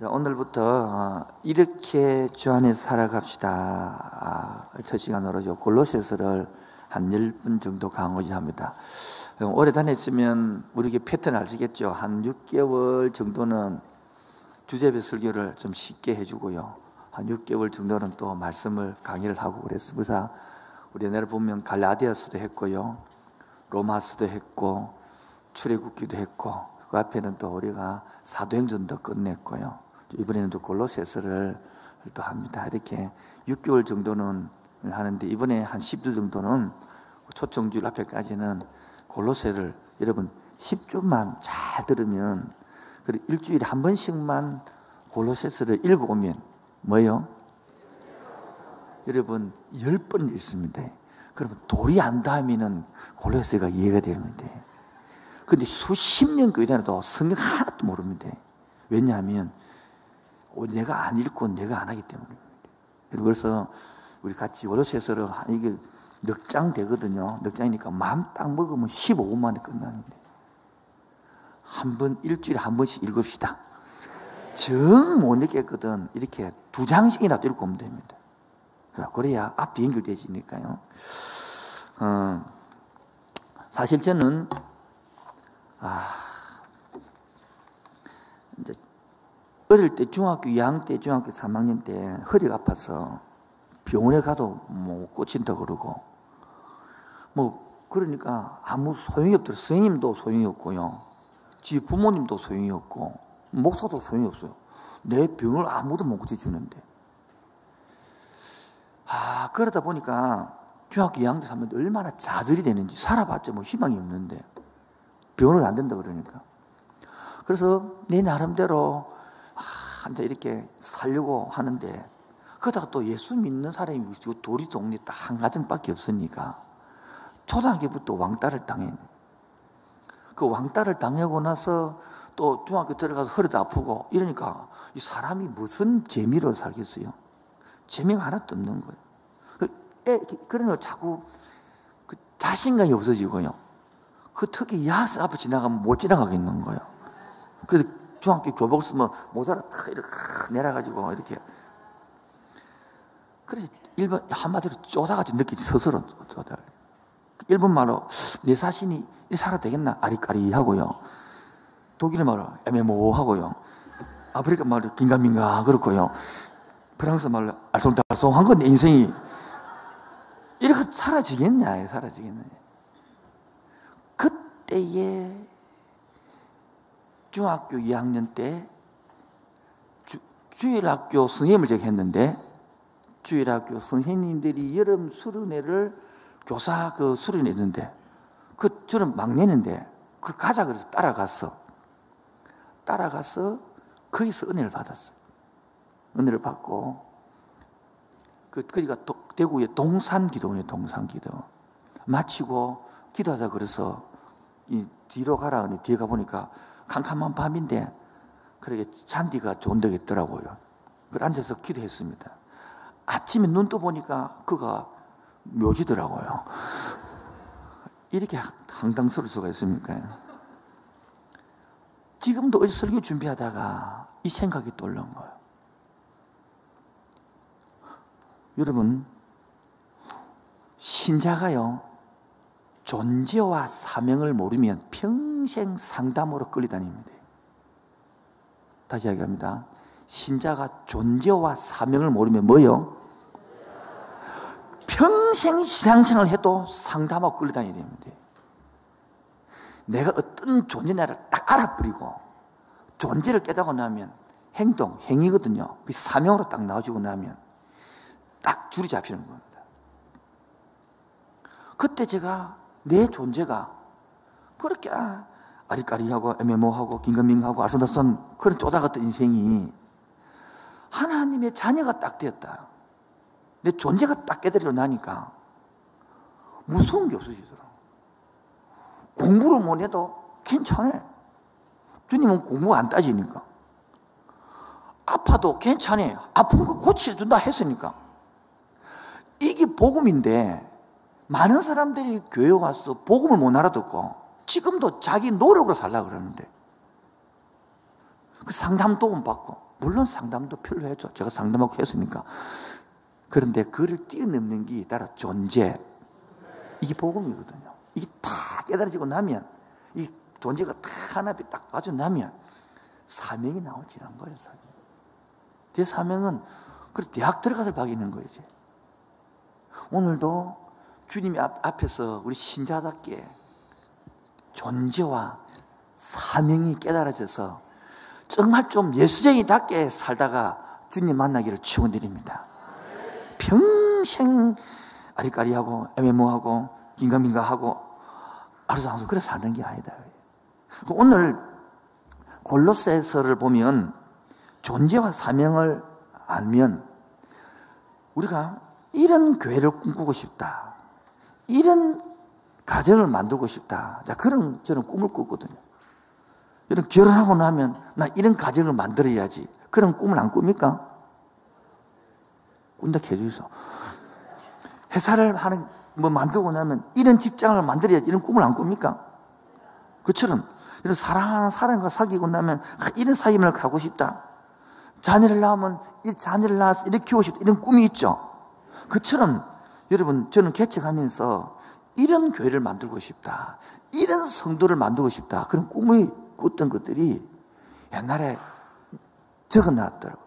자, 오늘부터 이렇게 주 안에 살아갑시다. 첫 시간으로죠. 골로새서를 한 10분 정도 강의를 합니다. 오래 다녔으면 우리에게 패턴 아시겠죠? 한 6개월 정도는 주제별 설교를 좀 쉽게 해주고요. 한 6개월 정도는 또 말씀을 강의를 하고 그랬어요. 그래서 우리 옛날에 보면 갈라디아서도 했고요. 로마서도 했고 출애굽기도 했고 그 앞에는 또 우리가 사도행전도 끝냈고요. 이번에는 또 골로새서를 또 합니다. 이렇게 6개월 정도는 하는데 이번에 한 10주 정도는 초청주일 앞에까지는 골로새를 여러분 10주만 잘 들으면 그리고 일주일에 한 번씩만 골로새서를 읽어오면 뭐예요? 여러분 10번 읽습니다. 그러면 도리 안 닿으면 골로새가 이해가 되는데 근데 수십 년 교회 다녀도 성경 하나도 모릅니다. 왜냐하면 내가 안 읽고 내가 안 하기 때문입니다. 그래서 우리 같이 골로새서를 이게 넉 장 되거든요. 넉 장이니까 마음 딱 먹으면 15분 만에 끝나는데 한 번 일주일에 한 번씩 읽읍시다. 정 못 읽겠거든 이렇게 2장씩이라도 읽고 오면 됩니다. 그래야 앞뒤 연결되지니까요. 사실 저는 이제 어릴 때 중학교 2학년 때 중학교 3학년 때 허리가 아파서 병원에 가도 뭐 꽂힌다 그러고 그러니까 아무 소용이 없더라고요. 선생님도 소용이 없고요. 지 부모님도 소용이 없고 목사도 소용이 없어요. 내 병을 아무도 못 고쳐주는데 그러다 보니까 중학교 2학년 때 3학년 때 얼마나 좌절이 되는지 살아봤자 뭐 희망이 없는데 병원을 안 된다 그러니까 그래서 내 나름대로 이제 이렇게 살려고 하는데 그러다가 또 예수 믿는 사람이 우리 동네 딱 한 가정밖에 없으니까 초등학교부터 왕따를 당해. 그 왕따를 당하고 나서 또 중학교 들어가서 허리도 아프고 이러니까 이 사람이 무슨 재미로 살겠어요? 재미가 하나도 없는 거예요. 그러니까 자꾸 그 자신감이 없어지고요. 그 특히 야스 앞에 지나가면 못 지나가겠는 거예요. 그래서 중학교 교복 쓰면 모자를 탁 이렇게 내려가지고 이렇게. 그래서 일본 한마디로 쪼다가지고 느끼지 스스로 쪼다. 일본 말로 내 자신이 살아도 되겠나 아리까리 하고요. 독일 말로 애매모호하고요. 아프리카 말로 긴가민가 그렇고요. 프랑스 말로 알쏭달쏭한 건 내 인생이 이렇게 사라지겠냐. 그때에 중학교 2학년 때 주일학교 선생님을 제가 했는데 주일학교 선생님들이 여름 수련회를 교사 수련회 했는데 저는 막내인데 가자 그래서 따라가서 거기서 은혜를 받았어요. 은혜를 받고 거기가 대구의 동산기도원이에요. 동산기도 마치고 기도하자 그래서 뒤로 가라. 뒤에 가보니까 캄캄한 밤인데 그렇게 잔디가 좋은 데가 있더라고요. 그래 앉아서 기도했습니다. 아침에 눈 떠보니까 그가 묘지더라고요. 이렇게 황당스러울 수가 있습니까? 지금도 어디 설교 준비하다가 이 생각이 떠오른 거예요. 여러분 신자가요 존재와 사명을 모르면 평생 상담으로 끌려다닙니다. 다시 이야기합니다. 신자가 존재와 사명을 모르면 뭐요? 평생 신앙생활을 해도 상담하고 끌려다녀야 됩니다. 내가 어떤 존재냐를 딱 알아버리고 존재를 깨닫고 나면 행위거든요. 그 사명으로 딱 나와주고 나면 딱 줄이 잡히는 겁니다. 그때 제가 내 존재가 그렇게 아리까리하고 애매모호하고 긴가민가하고 아선다선 그런 쪼다같은 인생이 하나님의 자녀가 딱 되었다. 내 존재가 딱 깨달리고 나니까 무서운 게 없어지더라고. 공부를 못 해도 괜찮아. 주님은 공부 안 따지니까. 아파도 괜찮아. 아픈 거 고쳐준다 했으니까. 이게 복음인데 많은 사람들이 교회에 와서 복음을 못 알아듣고 지금도 자기 노력으로 살려고 그러는데 그 상담 도움 받고 물론 상담도 필요하죠. 제가 상담하고 했으니까. 그런데 그를 뛰어넘는 게 따라 존재. 이게 복음이거든요. 이게 다 깨달아지고 나면, 이 존재가 다 하나 딱 빠져나면 사명이 나오지는 거예요. 사명. 제 사명은 그 대학 들어가서 박이는 거예요. 이제. 오늘도 주님이 앞에서 우리 신자답게 존재와 사명이 깨달아져서 정말 좀 예수쟁이답게 살다가 주님 만나기를 축원드립니다. 평생 아리까리하고 애매모하고 긴가민가하고 아루상수 그래 사는 게 아니다. 오늘 골로새서를 보면 존재와 사명을 알면 우리가 이런 교회를 꿈꾸고 싶다, 이런 가정을 만들고 싶다, 자, 그런 저는 꿈을 꿨거든요. 이런 결혼하고 나면 나 이런 가정을 만들어야지, 그런 꿈을 안 꿉니까? 꾼다 해주소. 회사를 만들고 나면 이런 직장을 만들어야지, 이런 꿈을 안 꿉니까? 그처럼 이런 사랑하는 사람과 사귀고 나면 이런 사귐을 가고 싶다. 자녀를 낳으면 이 자녀를 낳아서 이렇게 키우고 싶다, 이런 꿈이 있죠. 그처럼 여러분, 저는 개척하면서 이런 교회를 만들고 싶다, 이런 성도를 만들고 싶다, 그런 꿈을 꿨던 것들이 옛날에 적어놨더라고요.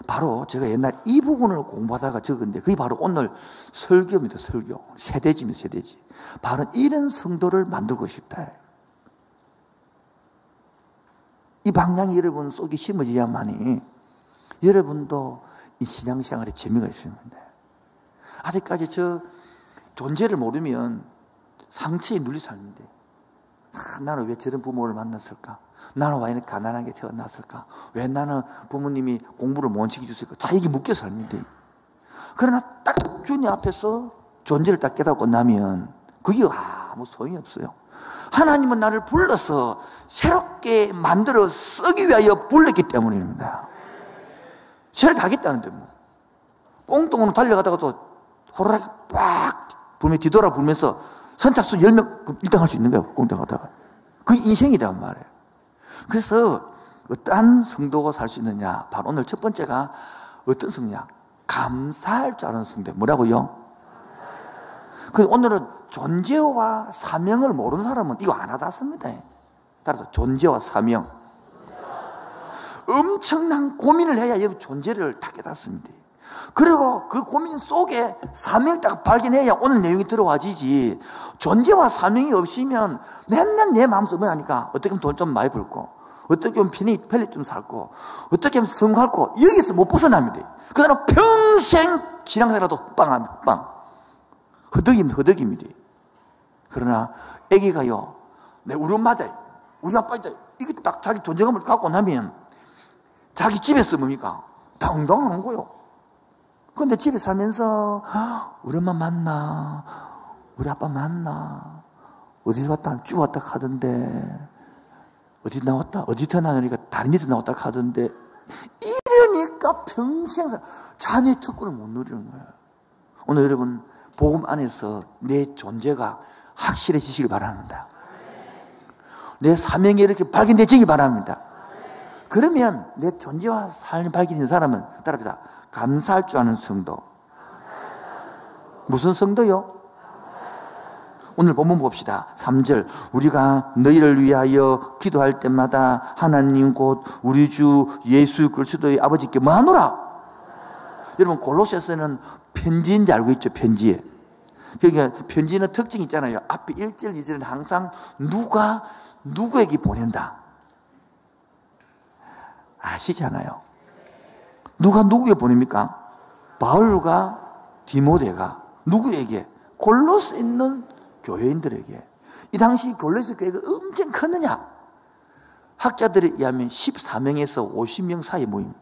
바로 제가 옛날 이 부분을 공부하다가 적은데 그게 바로 오늘 설교입니다. 설교. 세대지입니다. 세대지. 바로 이런 성도를 만들고 싶다. 이 방향이 여러분 속에 심어져야만이 여러분도 이 신앙생활에 재미가 있습니다. 아직까지 저 존재를 모르면 상처에 눌려 사는데, 나는 왜 저런 부모를 만났을까? 나는 왜 이렇게 가난하게 태어났을까? 왜 나는 부모님이 공부를 못 시켜줬을까? 다 이게 묶여 삽니다. 그러나 딱 주님 앞에서 존재를 딱 깨닫고 나면 그게 아무 소용이 없어요. 하나님은 나를 불러서 새롭게 만들어 쓰기 위하여 불렀기 때문입니다. 새로 가겠다는데 뭐. 꽁똥으로 달려가다가 또 호라락 빡 불면 뒤돌아 불면서 선착순 10명 1등 할 수 있는 거예요. 꽁똥 가다가. 그게 인생이란 말이에요. 그래서 어떠한 성도가 살 수 있느냐? 바로 오늘 첫 번째가 어떤 성도냐? 감사할 줄 아는 성도. 뭐라고요? 오늘은 존재와 사명을 모르는 사람은 이거 안 하다습니다. 따라서 존재와 사명. 엄청난 고민을 해야 여러분 존재를 다 깨닫습니다. 그리고 그 고민 속에 사명을 딱 발견해야 오늘 내용이 들어와지지. 존재와 사명이 없으면 맨날 내 마음속에 뭐 하니까 어떻게 하면 돈 좀 많이 벌고, 어떻게 하면 편리 좀 살고, 어떻게 하면 성공하고, 여기서 못 벗어납니다. 그 사람 평생 신앙생활도 빵 허덕입니다. 그러나 애기가요, 우리 엄마다, 우리 아빠다, 이게 딱 자기 존재감을 갖고 나면 자기 집에서 뭡니까? 당당하는 거요. 그런데 집에 살면서 우리 엄마 만나, 우리 아빠 만나, 어디서 왔다, 쭉 왔다 하던데, 어디 나왔다, 어디 태어나니까 다른 데서 나왔다 하던데, 이러니까 평생 자녀의 특권을 못 누리는 거예요. 오늘 여러분 복음 안에서 내 존재가 확실해지시길 바랍니다. 내 사명이 이렇게 발견되시기 바랍니다. 그러면 내 존재와 삶이 발견된 사람은 따라합니다. 감사할 줄 아는 성도. 무슨 성도요? 오늘 본문 봅시다. 3절. 우리가 너희를 위하여 기도할 때마다 하나님 곧 우리 주 예수 그리스도의 아버지께 뭐하노라? 여러분 골로새서는 편지인지 알고 있죠? 편지에. 그러니까 편지는 특징이 있잖아요. 앞에 1절, 2절은 항상 누가 누구에게 보낸다. 아시잖아요. 누가 누구에게 보냅니까? 바울과 디모데가 누구에게? 골로새 있는 교회인들에게. 이 당시 골로새 교회가 엄청 컸느냐? 학자들에 의하면 14명에서 50명 사이 모임.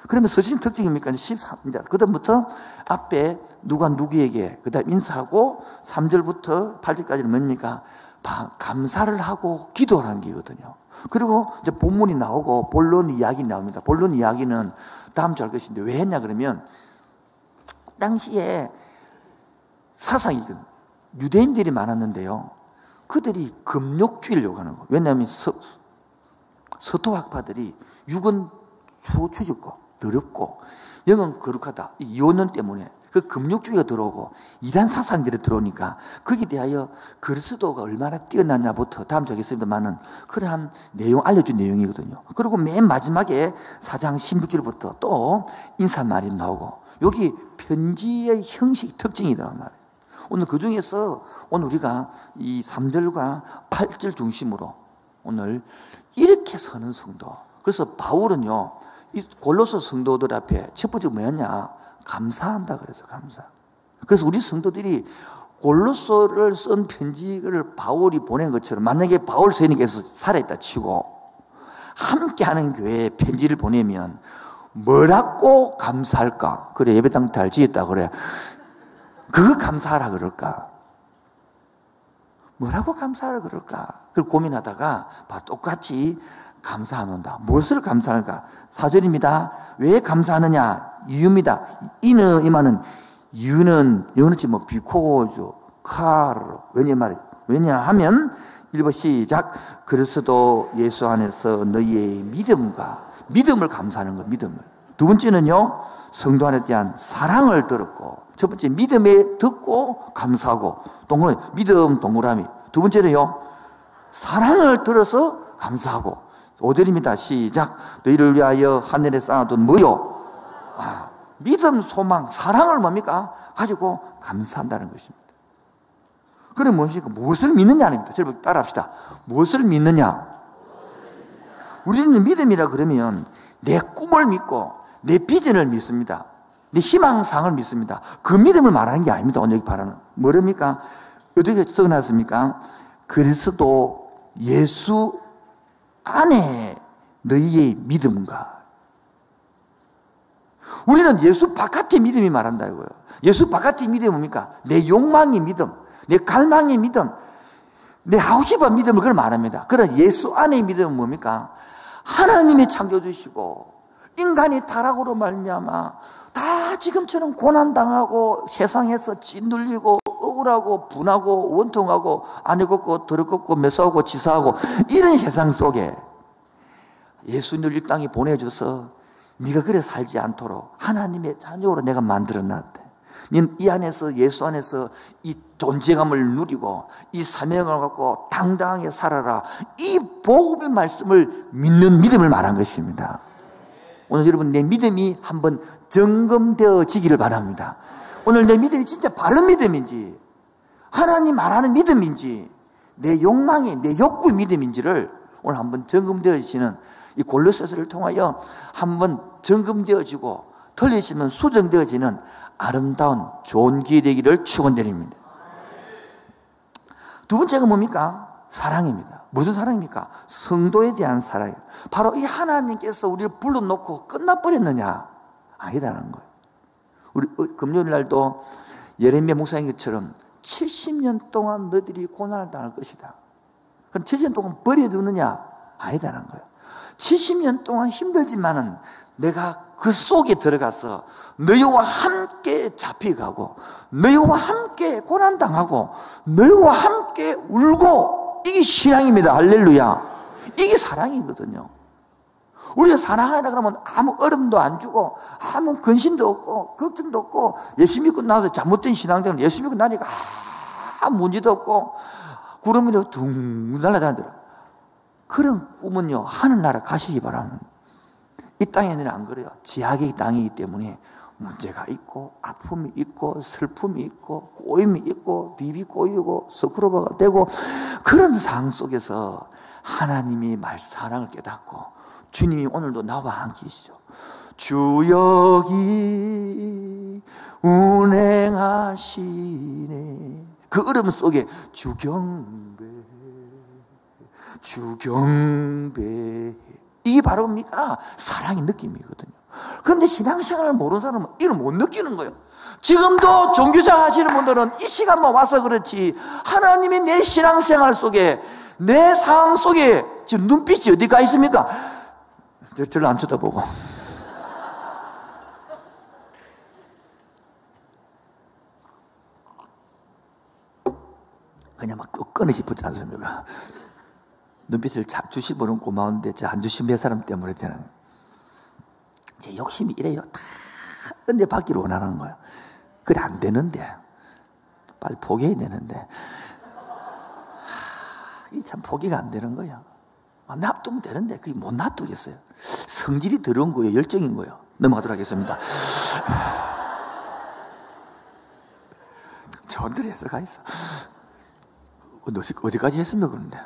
그러면 서신 특징입니까? 13절. 그 다음부터 앞에 누가 누구에게, 그 다음 인사하고 3절부터 8절까지는 뭡니까? 감사를 하고 기도를 하는 게거든요. 그리고 이제 본문이 나오고 본론 이야기 나옵니다. 본론 이야기는 다음 주 할 것인데 왜 했냐 그러면 당시에 사상이 유대인들이 많았는데요. 그들이 금욕주의를 요구하는 거예요. 왜냐하면 서토학파들이 육은 추죽고 더럽고 영은 거룩하다. 이 이원론 때문에 그 금욕주의가 들어오고 이단 사상들이 들어오니까 거기에 대하여 그리스도가 얼마나 뛰어났냐부터 다음 주에 하겠습니다만은 그러한 내용 알려준 내용이거든요. 그리고 맨 마지막에 4장 16절부터 또 인사말이 나오고 여기 편지의 형식 특징이다 말이에요. 오늘 그 중에서 오늘 우리가 이 3절과 8절 중심으로 오늘 이렇게 서는 성도. 그래서 바울은요, 이 골로새 성도들 앞에 첫 번째 뭐였냐? 감사한다 그래서 감사. 그래서 우리 성도들이 골로새를 쓴 편지를 바울이 보낸 것처럼 만약에 바울 선생님께서 살아있다 치고 함께하는 교회에 편지를 보내면 뭐라고 감사할까? 그래 예배당 잘 지었다 그래. 그거 감사하라 그럴까? 뭐라고 감사하라 그럴까? 그걸 고민하다가 바로 똑같이 감사하는다. 무엇을 감사할까? 4절입니다. 왜 감사하느냐? 이유입니다. 이는 이만은 이유는 영어는 뭐 비코죠, 카로 왜냐하면 1번 시작. 그리스도 예수 안에서 너희의 믿음을 감사하는 거. 믿음을. 두 번째는요, 성도 안에 대한 사랑을 들었고, 첫 번째 믿음에 듣고 감사하고 믿음 동그라미. 두 번째는요, 사랑을 들어서 감사하고. 5절입니다. 시작. 너희를 위하여 하늘에 쌓아둔 뭐요? 믿음, 소망, 사랑을 뭡니까? 가지고 감사한다는 것입니다. 그럼 무엇입니까? 무엇을 믿느냐입니다. 여러분 따라합시다. 무엇을 믿느냐? 우리는 믿음이라 그러면 내 꿈을 믿고 내 비전을 믿습니다. 내 희망상을 믿습니다. 그 믿음을 말하는 게 아닙니다. 오늘 여기 바라는 뭐랍니까? 어떻게 써놨습니까? 그리스도 예수 안에 너희의 믿음과. 우리는 예수 바깥의 믿음이 말한다고요. 예수 바깥의 믿음이 뭡니까? 내 욕망의 믿음, 내 갈망의 믿음, 내 하고 싶은 믿음을 그걸 말합니다. 그러나 예수 안의 믿음은 뭡니까? 하나님이 창조주시고 인간이 타락으로 말미암아 다 지금처럼 고난당하고 세상에서 짓눌리고 억울하고 분하고 원통하고 안에 걷고 더럽고 매서하고 지사하고 이런 세상 속에 예수님을 이 땅에 보내줘서 네가 그래 살지 않도록 하나님의 자녀로 내가 만들어놨대. 너는 이 안에서 예수 안에서 이 존재감을 누리고 이 사명을 갖고 당당하게 살아라. 이 복음의 말씀을 믿는 믿음을 말한 것입니다. 오늘 여러분 내 믿음이 한번 점검되어지기를 바랍니다. 오늘 내 믿음이 진짜 바른 믿음인지 하나님 말하는 믿음인지 내 욕망이 내 욕구의 믿음인지를 오늘 한번 점검되어지는 이 골로새서를 통하여 한번 점검되어지고 틀리시면 수정되어지는 아름다운 좋은 기회 되기를 축원드립니다. 두 번째가 뭡니까? 사랑입니다. 무슨 사랑입니까? 성도에 대한 사랑이에요. 바로 이 하나님께서 우리를 불러놓고 끝나버렸느냐? 아니다라는 거예요. 우리 금요일 날도 예레미야 목사님 것처럼 70년 동안 너희들이 고난을 당할 것이다. 그럼 70년 동안 버려두느냐? 아니다라는 거예요. 70년 동안 힘들지만은 내가 그 속에 들어가서 너희와 함께 잡혀가고 너희와 함께 고난당하고 너희와 함께 울고 이게 신앙입니다. 할렐루야. 이게 사랑이거든요. 우리가 사랑하라 그러면 아무 어려움도 안 주고 아무 근심도 없고 걱정도 없고 예수 믿고 나서 잘못된 신앙생활 예수 믿고 나니까 아무 문제도 없고 구름 위로 둥 날아다니더라. 그런 꿈은요 하늘나라 가시기 바랍니다. 이 땅에는 안 그래요. 지하의 땅이기 때문에 문제가 있고 아픔이 있고 슬픔이 있고 꼬임이 있고 비비 꼬이고 스크로바가 되고 그런 상황 속에서 하나님이 사랑을 깨닫고 주님이 오늘도 나와 함께 계시죠. 주 여기 운행하시네. 그 어려움 속에 주경배 이게 바로 뭡니까? 사랑의 느낌이거든요. 그런데 신앙생활을 모르는 사람은 이걸 못 느끼는 거예요. 지금도 종교생활 하시는 분들은 이 시간만 와서 그렇지 하나님이 내 신앙생활 속에 내 상황 속에 지금 눈빛이 어디 가 있습니까? 저를 안 쳐다보고 그냥 막 끊어 싶었지 않습니까? 눈빛을 주신 분은 고마운데 안 주신 몇 사람 때문에 되는 제 욕심이 이래요. 다 은혜 받기를 원하는 거예요. 그래 안 되는데 빨리 포기해야 되는데 이 참 포기가 안 되는 거예요. 놔두면 되는데 그게 못 놔두겠어요. 성질이 더러운 거예요. 열정인 거예요. 넘어가도록 하겠습니다. 저들이 해석가 있어. 어디까지 했으면 그런데?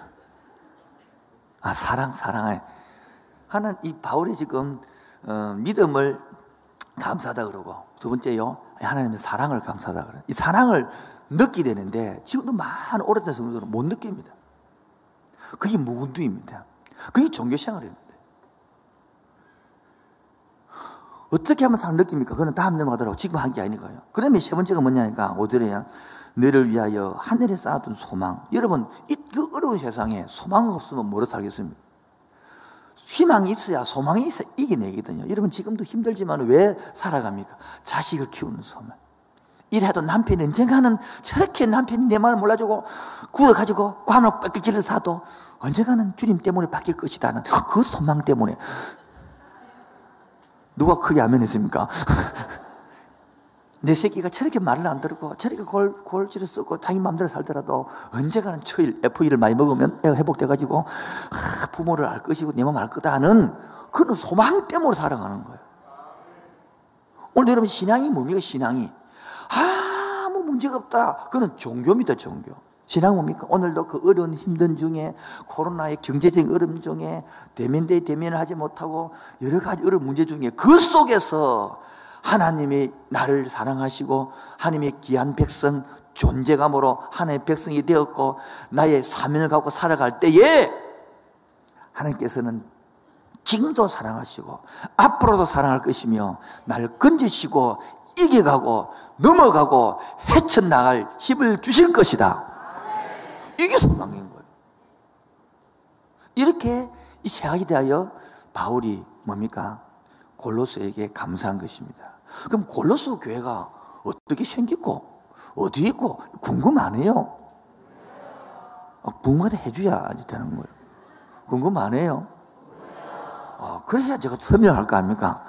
사랑해. 하나는 이 바울이 지금 믿음을 감사하다 그러고, 두 번째요, 하나님의 사랑을 감사하다 그래요. 이 사랑을 느끼게 되는데 지금도 많은 오래된 성도들은 못 느낍니다. 그게 무근두입니다. 그게 종교생활입니다. 어떻게 하면 사랑 느낍니까? 그건 다음 넘어가더라고. 지금 한 게 아니고요. 그러면 세 번째가 뭐냐니까, 5절에야 너를 위하여 하늘에 쌓아둔 소망. 여러분, 그 어려운 세상에 소망 없으면 뭐로 살겠습니까? 희망이 있어야, 소망이 있어야 이겨내거든요. 여러분, 지금도 힘들지만 왜 살아갑니까? 자식을 키우는 소망. 이래도 남편이 언젠가는 저렇게 남편이 내 말을 몰라주고 구워가지고 과물 뺏기기를 사도 언젠가는 주님 때문에 바뀔 것이다는 그 소망 때문에. 누가 크게 아멘 했습니까? 내 새끼가 저렇게 말을 안 들고 저렇게 골지를 쓰고 자기 마음대로 살더라도 언젠가는 초일 FE를 많이 먹으면 애가 회복돼가지고 부모를 알 것이고 내 마음 알 거다는 그런 소망 때문에 살아가는 거예요. 오늘 여러분, 신앙이 뭡니까? 신앙이 아무 문제가 없다. 그건 종교입니다. 종교. 신앙 뭡니까? 오늘도 그 어려운 힘든 중에, 코로나의 경제적인 어려움 중에, 대면을 하지 못하고 여러 가지 어려운 문제 중에 그 속에서 하나님이 나를 사랑하시고 하나님의 귀한 백성, 존재감으로 하나님의 백성이 되었고 나의 사명을 갖고 살아갈 때에 하나님께서는 지금도 사랑하시고 앞으로도 사랑할 것이며 나를 건지시고 이겨가고 넘어가고 헤쳐나갈 힘을 주실 것이다. 이게 소망인 거예요. 이렇게 이 세 가지 대하여 바울이 뭡니까? 골로새에게 감사한 것입니다. 그럼 골로새 교회가 어떻게 생겼고 어디 있고 궁금 안 해요? 궁금하다 해줘야 되는 거예요. 궁금 안 해요? 그래야 제가 설명할 거 아닙니까?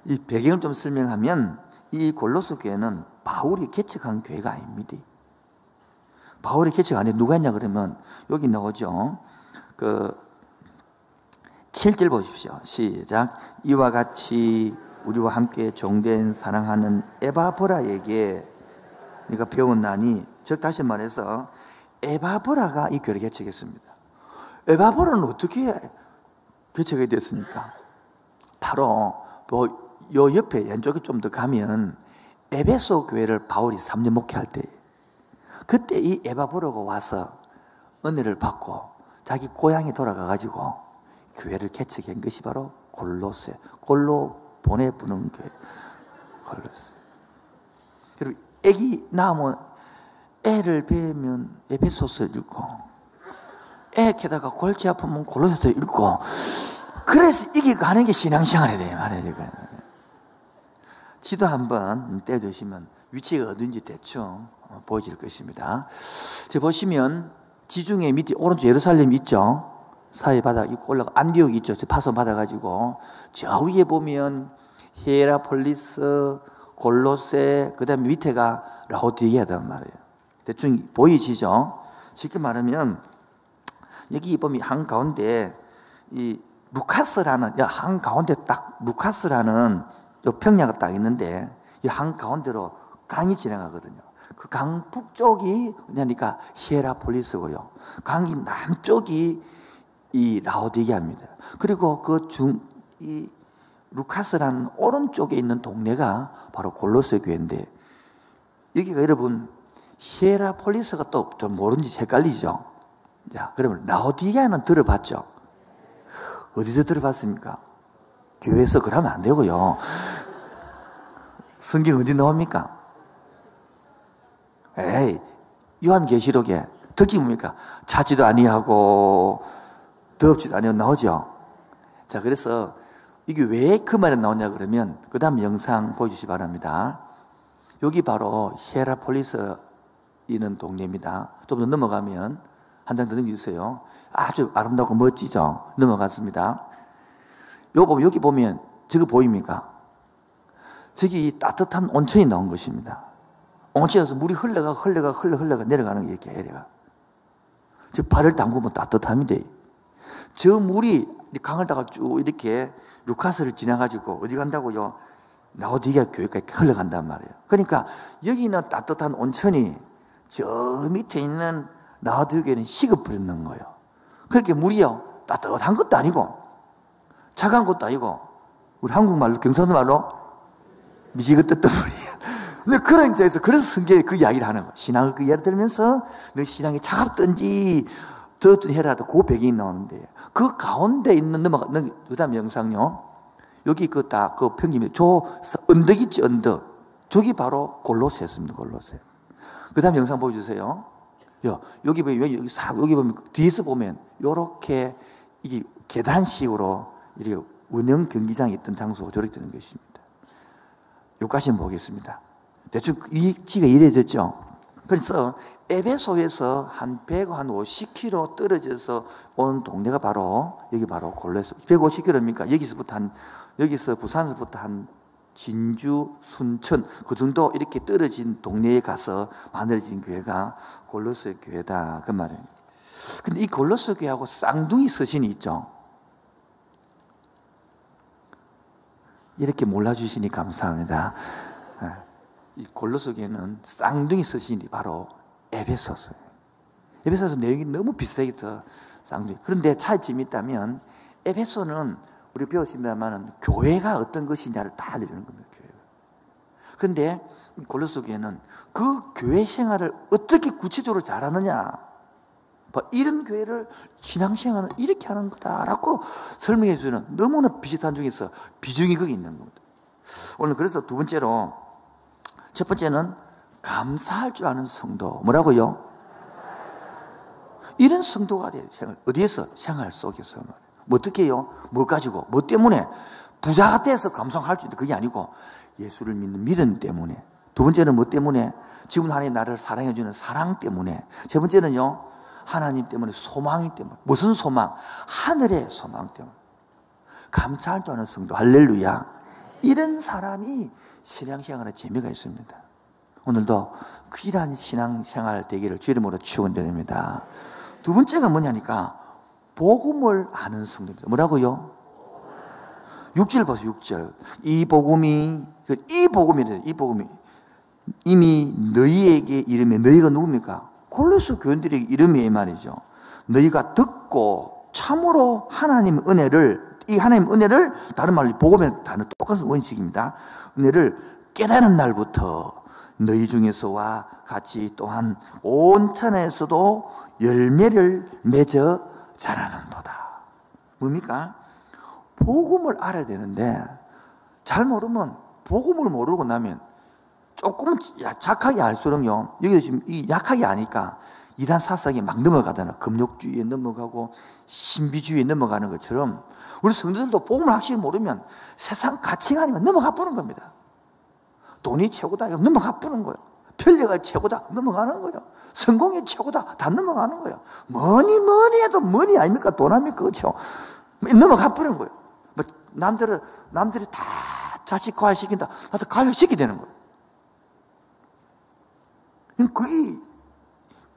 이 배경을 좀 설명하면 이 골로새 교회는 바울이 개척한 교회가 아닙니다. 바울이 개척 안에 누가 했냐 그러면 여기 나오죠. 7절 보십시오. 시작. 이와 같이 우리와 함께 종된 사랑하는 에바브라에게 네가 배웠나니, 즉 다시 말해서 에바브라가 이 교회를 개척했습니다. 에바브라는 어떻게 개척이 됐습니까? 바로 요 옆에 왼쪽에 좀 더 가면 에베소 교회를 바울이 3년 목회할 때, 그때 이 에바브라가 와서 은혜를 받고 자기 고향에 돌아가가지고 교회를 개척한 것이 바로 골로새, 골로 보내부는 교회, 골로새. 여러분, 애기 낳으면 애를 배우면 에베소서 읽고, 애 캐다가 골치 아프면 골로새서 읽고, 그래서 이게 가는 게 신앙생활이 돼요. 말이에요. 지도 한번 떼두시면 위치가 어딘지 대충 보여질 것입니다. 저 보시면 지중해 밑에 오른쪽 예루살렘 있죠? 사해 바다 있고 올라가 안디옥 있죠? 파손 받아가지고 저 위에 보면 히에라폴리스, 골로새, 그 다음에 밑에가 라오디게아단 말이에요. 대충 보이시죠? 쉽게 말하면 여기 보면 한가운데 이 루카스라는, 한가운데 딱 루카스라는 요 평야가 딱 있는데 이 한가운데로 강이 지나가거든요. 그 강 북쪽이 뭐냐니까 히에라폴리스고요. 강이 남쪽이 이 라오디게아입니다. 그리고 이 루카스라는 오른쪽에 있는 동네가 바로 골로새 교회인데, 여기가 여러분 히에라폴리스가 또 좀 모르는지 헷갈리죠? 자, 그러면 라오디게아는 들어봤죠? 어디서 들어봤습니까? 교회에서 그러면 안 되고요. 성경 어디 나옵니까? 요한계시록에 특히 뭡니까? 차지도 아니하고 더럽지도 아니하고 나오죠. 자, 그래서 이게 왜 그 말이 나오냐 그러면 그 다음 영상 보여주시기 바랍니다. 여기 바로 히에라폴리스 있는 동네입니다. 좀 더 넘어가면 한 장 더 넘겨주세요. 아주 아름답고 멋지죠? 넘어갔습니다. 여기 보면 저거 보입니까? 저기 따뜻한 온천이 나온 것입니다. 온천에서 물이 흘러가 내려가는 게 이렇게 내려가. 저 발을 담그면 따뜻합니다. 저 물이 강을 다가 쭉 이렇게 루카스를 지나가지고 어디 간다고요? 라오디게아 교회까지 흘러간단 말이에요. 그러니까 여기는 따뜻한 온천이 저 밑에 있는 라오디게아 교회는 식어버리는 거예요. 그렇게 물이요 따뜻한 것도 아니고 차가운 것도 아니고 우리 한국말로 경상도 말로 미지근떴던 물이에요. 근데 그런 입장에서 그래서 성경에 그 이야기를 하는 거예요. 신앙을 그 예를 들면서 너 신앙이 차갑든지 더웠든 해라도 그 배경이 나오는데 그 가운데 있는 그 다음 영상요. 여기 그 평집에 저 언덕 있지 언덕. 저기 바로 골로새였습니다. 골로새. 그 다음 영상 보여주세요. 여기 보면 뒤에서 보면 요렇게 이게 계단식으로 이렇게 운영 경기장이 있던 장소가 저렇게 되는 것입니다. 여기까지 보겠습니다. 대충 이 지가 이래졌죠. 그래서 에베소에서 한 150km 떨어져서 온 동네가 바로 여기 바로 골로새. 150km입니까? 여기서 부산에서부터 한 진주, 순천 그 정도 이렇게 떨어진 동네에 가서 만들어진 교회가 골로새 교회다 그 말이에요. 근데 이 골로새 교회하고 쌍둥이 서신이 있죠. 이렇게 몰라주시니 감사합니다. 이 골로새 교회는 쌍둥이 서신이 바로 에베소서예요. 에베소서 내용이 너무 비슷해서 쌍둥이. 그런데 차이점이 있다면 에베소는 우리 배웠습니다만 교회가 어떤 것이냐를 다 알려주는 겁니다. 교회가. 그런데 골로새 교회는 그 교회 생활을 어떻게 구체적으로 잘하느냐, 이런 교회를 신앙생활은 이렇게 하는 거다라고 설명해 주는 너무나 비슷한 중에서 비중이 거기 있는 겁니다. 오늘 그래서 두 번째로, 첫 번째는 감사할 줄 아는 성도. 뭐라고요? 이런 성도가 돼요. 어디에서? 생활 속에서. 뭐 어떻게 해요? 뭐 가지고? 뭐 때문에? 부자가 돼서 감사할 수 있는데 그게 아니고 예수를 믿는 믿음 때문에. 두 번째는 뭐 때문에? 지금 하나님 나를 사랑해주는 사랑 때문에. 세 번째는요, 하나님 때문에, 소망이 때문에. 무슨 소망? 하늘의 소망 때문에. 감사할 줄 아는 성도. 할렐루야. 이런 사람이 신앙생활에 재미가 있습니다. 오늘도 귀한 신앙생활 되기를 주의 이름으로 축원드립니다. 두 번째가 뭐냐니까 복음을 아는 성도입니다. 뭐라고요? 6절 보세요. 6절. 이 복음이 이미 너희에게 이름에, 너희가 누굽니까? 골로새 교인들에게 이름이 말이죠. 너희가 듣고 참으로 하나님 은혜를, 이 하나님 은혜를, 다른 말로 복음의 단어 똑같은 원칙입니다. 은혜를 깨달은 날부터 너희 중에서와 같이 또한 온 천하에서도 열매를 맺어 자라는도다. 뭡니까? 복음을 알아야 되는데 잘 모르면, 복음을 모르고 나면 조금 약하게 알수록요, 여기서 지금 이 약하게 아니까 이단 사상에 막 넘어가잖아. 금욕주의에 넘어가고 신비주의에 넘어가는 것처럼 우리 성도들도 복음을 확실히 모르면 세상 가치관이면 넘어가 보는 겁니다. 돈이 최고다, 넘어가 보는 거예요. 편리가 최고다, 넘어가는 거예요. 성공이 최고다, 다 넘어가는 거예요. 뭐니 해도 뭐니 아닙니까? 돈 아닙니까? 그렇죠? 넘어가 보는 거예요. 뭐 남들이 다 자식 과외시킨다, 나도 과외시키게 되는 거예요. 그게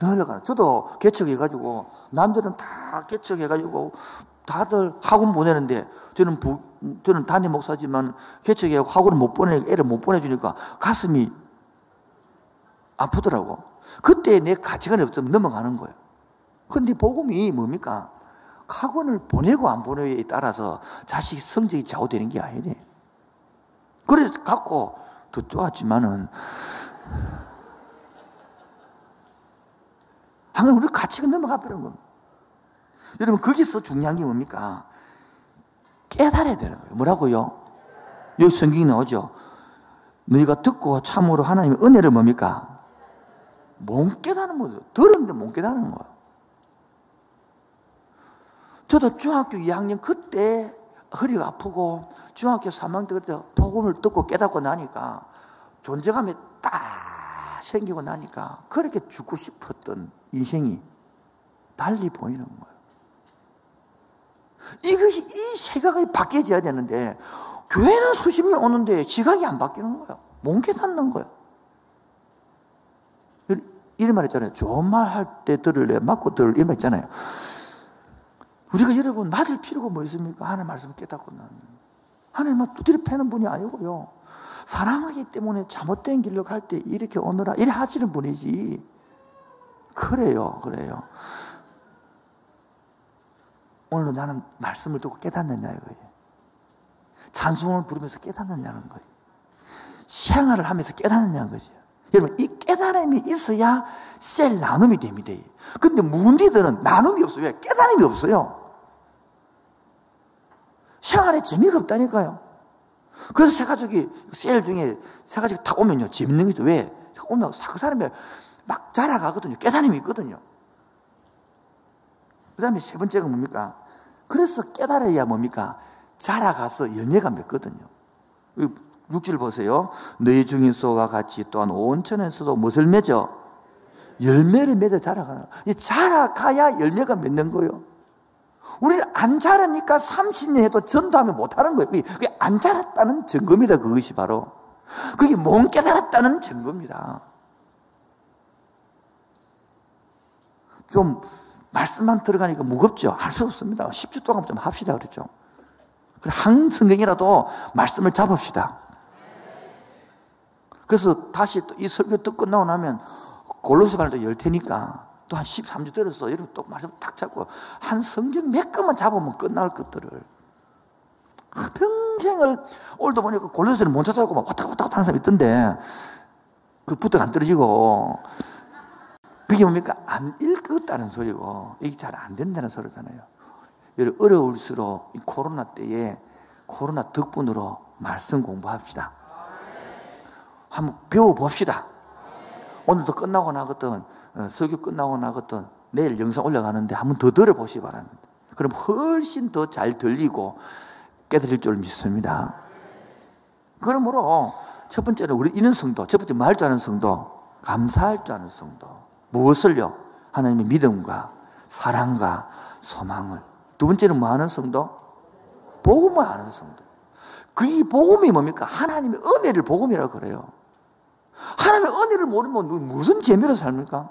늘어가는. 저도 개척해가지고 남들은 다 개척해가지고 다들 학원 보내는데 저는 담임 목사지만 개척해 학원을 애를 못 보내주니까 가슴이 아프더라고. 그때 내 가치관이 없으면 넘어가는 거예요. 근데 복음이 뭡니까? 학원을 보내고 안 보내에 따라서 자식 성적이 좌우되는 게 아니래. 그래서 갖고 더 좋았지만은 항상 우리 가치가 넘어가 버리는 겁니다. 여러분, 거기서 중요한 게 뭡니까? 깨달아야 되는 거예요. 뭐라고요? 여기 성경이 나오죠. 너희가 듣고 참으로 하나님의 은혜를 뭡니까? 못 깨닫는 거죠. 들었는데 못 깨닫는 거예요. 저도 중학교 2학년 그때 허리가 아프고 중학교 3학년 때 그때 복음을 듣고 깨닫고 나니까 존재감이 딱 생기고 나니까 그렇게 죽고 싶었던 인생이 달리 보이는 거예요. 이것이, 이 시각이 바뀌어져야 되는데, 교회는 수십 명 오는데 시각이 안 바뀌는 거예요. 못 깨닫는 거예요. 이런 말 있잖아요. 좋은 말 할 때 들을래, 맞고 들을, 이런 말 있잖아요. 우리가 여러분, 맞을 필요가 뭐 있습니까? 하나님 말씀 깨닫고 나는. 하나님은 두드려 패는 분이 아니고요. 사랑하기 때문에 잘못된 길로 갈 때 이렇게 오너라, 이래 하시는 분이지. 그래요. 오늘 나는 말씀을 듣고 깨닫느냐 이거예요. 찬송을 부르면서 깨닫느냐는 거예요. 생활을 하면서 깨닫느냐는 거죠. 여러분, 이 깨달음이 있어야 셀 나눔이 됩니다. 근데 문디들은 나눔이 없어요. 왜? 깨달음이 없어요. 생활에 재미가 없다니까요. 그래서 세 가족이 셀 중에 세 가족이 딱 오면요, 재밌는 거죠. 왜? 오면 그 사람이 막 자라가거든요. 깨달음이 있거든요. 그 다음에 세 번째가 뭡니까? 그래서 깨달아야 뭡니까? 자라가서 열매가 맺거든요. 6절 보세요. 너희 중에서와 같이 또한 온천에서도 무엇을 맺어? 열매를 맺어 자라가는. 자라가야 열매가 맺는 거예요. 우리는 안 자라니까 30년 해도 전도하면 못하는 거예요. 그게 안 자랐다는 증거입니다. 그것이 바로. 그게 못 깨달았다는 증거입니다. 좀 말씀만 들어가니까 무겁죠? 할 수 없습니다. 10주 동안 좀 합시다 그랬죠. 한 성경이라도 말씀을 잡읍시다. 그래서 다시 또 이 설교 또 끝나고 나면 골로새서도 열 테니까 또 한 13주 들어서 여러분 또 말씀 딱 잡고 한 성경 몇 것만 잡으면 끝날 것들을 평생을 오늘도 보니까 골로새서를 못 찾아가고 막 왔다 갔다 하는 사람이 있던데 그 부탁 안 떨어지고 그게 뭡니까? 안 읽었다는 소리고 이게 잘 안 된다는 소리잖아요. 여러분 어려울수록 이 코로나 때에 코로나 덕분으로 말씀 공부합시다. 한번 배워봅시다. 오늘도 끝나고 나거든 설교 끝나고 나거든 내일 영상 올라가는데 한번 더 들어보시기 바랍니다. 그럼 훨씬 더 잘 들리고 깨달을 줄 믿습니다. 그러므로 첫 번째는 우리 이런 성도, 첫 번째 말 줄 아는 성도, 감사할 줄 아는 성도. 무엇을요? 하나님의 믿음과 사랑과 소망을. 두 번째는 뭐 하는 성도? 복음을 아는 성도. 그 복음이 뭡니까? 하나님의 은혜를 복음이라고 그래요. 하나님의 은혜를 모르면 무슨 재미로 삽니까?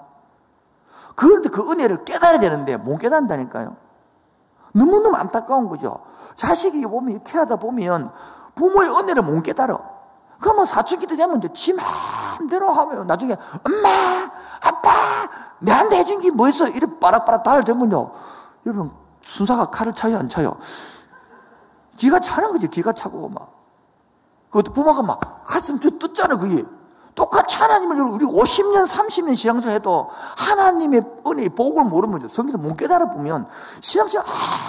그런데 그 은혜를 깨달아야 되는데 못 깨닫는다니까요. 너무너무 안타까운 거죠. 자식이 보면 이렇게 하다 보면 부모의 은혜를 못 깨달아. 그러면 사춘기 때 되면 지 마음대로 하면 나중에 엄마, 아빠, 내한테 해준 게 뭐 있어? 이렇게 빠락빠락 달대면요. 여러분, 순사가 칼을 차요, 안 차요? 기가 차는 거지, 기가 차고 막. 그것도 부모가 막 가슴 뜯잖아, 그게. 똑같이 하나님을 우리 50년, 30년 신앙생활 해도 하나님의 은혜의 복을 모르면 성경에서 못 깨달아 보면 신앙생활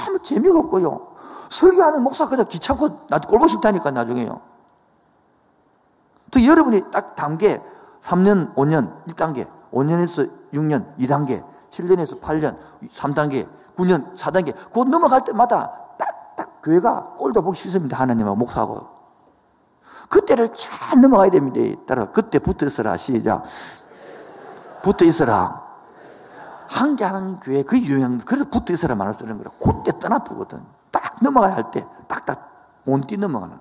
아무 재미가 없고요. 설교하는 목사가 그냥 귀찮고 나도 꼴보기 싫다니까 나중에요. 또 여러분이 딱 단계 3년, 5년 1단계, 5년에서 6년 2단계, 7년에서 8년 3단계, 9년 4단계 곧 넘어갈 때마다 딱딱 교회가 꼴도 보기 싫습니다. 하나님하고 목사하고. 그때를 잘 넘어가야 됩니다. 따라 그때 붙어 있어라. 시작. 붙어 있어라. 함께하는 교회 그 유형. 그래서 붙어 있어라 말을 쓰는 거라. 그때 떠나쁘거든. 딱 넘어가야 할 때 딱딱 못 뛰 넘어가는.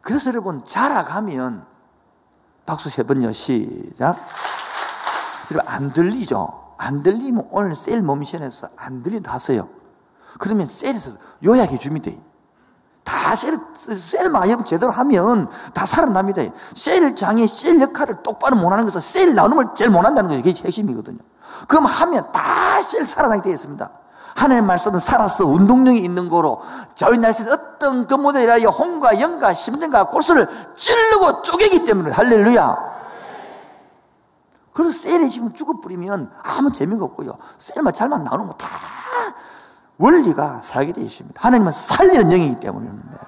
그래서 여러분 자라가면 박수 3번요. 시작. 여러분 안 들리죠. 안 들리면 오늘 셀 모미션에서 안 들린다 하세요. 그러면 셀에서 요약해 줍니다. 다 셀만 제대로 하면 다 살아납니다. 셀장이 셀 역할을 똑바로 못하는 것은 셀 나눔을 제일 못한다는 거예요. 그게 핵심이거든요. 그럼 하면 다 셀 살아나게 되어 있습니다. 하나님의 말씀은 살아서 운동력이 있는 거로 저희 날씨는 어떤 근모델이라 홍과 영과 심장과 골수를 찌르고 쪼개기 때문에 할렐루야. 그래서 셀이 지금 죽어버리면 아무 재미가 없고요. 셀만 잘만 나오는 거 다 원리가 살게 되어 있습니다. 하나님은 살리는 영이기 때문입니다.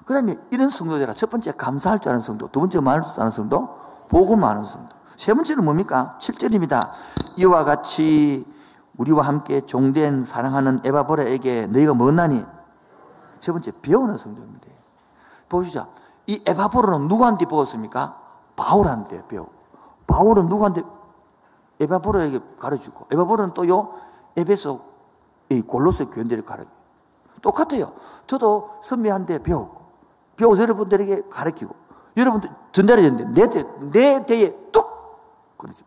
그 다음에 이런 성도들아, 첫 번째 감사할 줄 아는 성도, 두 번째 말할 줄 아는 성도, 복음을 아는 성도. 세 번째는 뭡니까? 7절입니다. 이와 같이 우리와 함께 종된 사랑하는 에바보라에게 너희가 뭐나니? 세 번째 배우는 성도입니다. 보시죠. 이 에바보라는 누구한테 배웠습니까? 바울한테 배우고, 바울은 누구한테? 에바브로에게 가르치고, 에바브로는 또요 에베소 골로새 교인들에게 가르치고. 똑같아요. 저도 선배한테 배우고 여러분들에게 가르치고, 여러분들 전달해줬는데 내 대에 뚝 그러죠.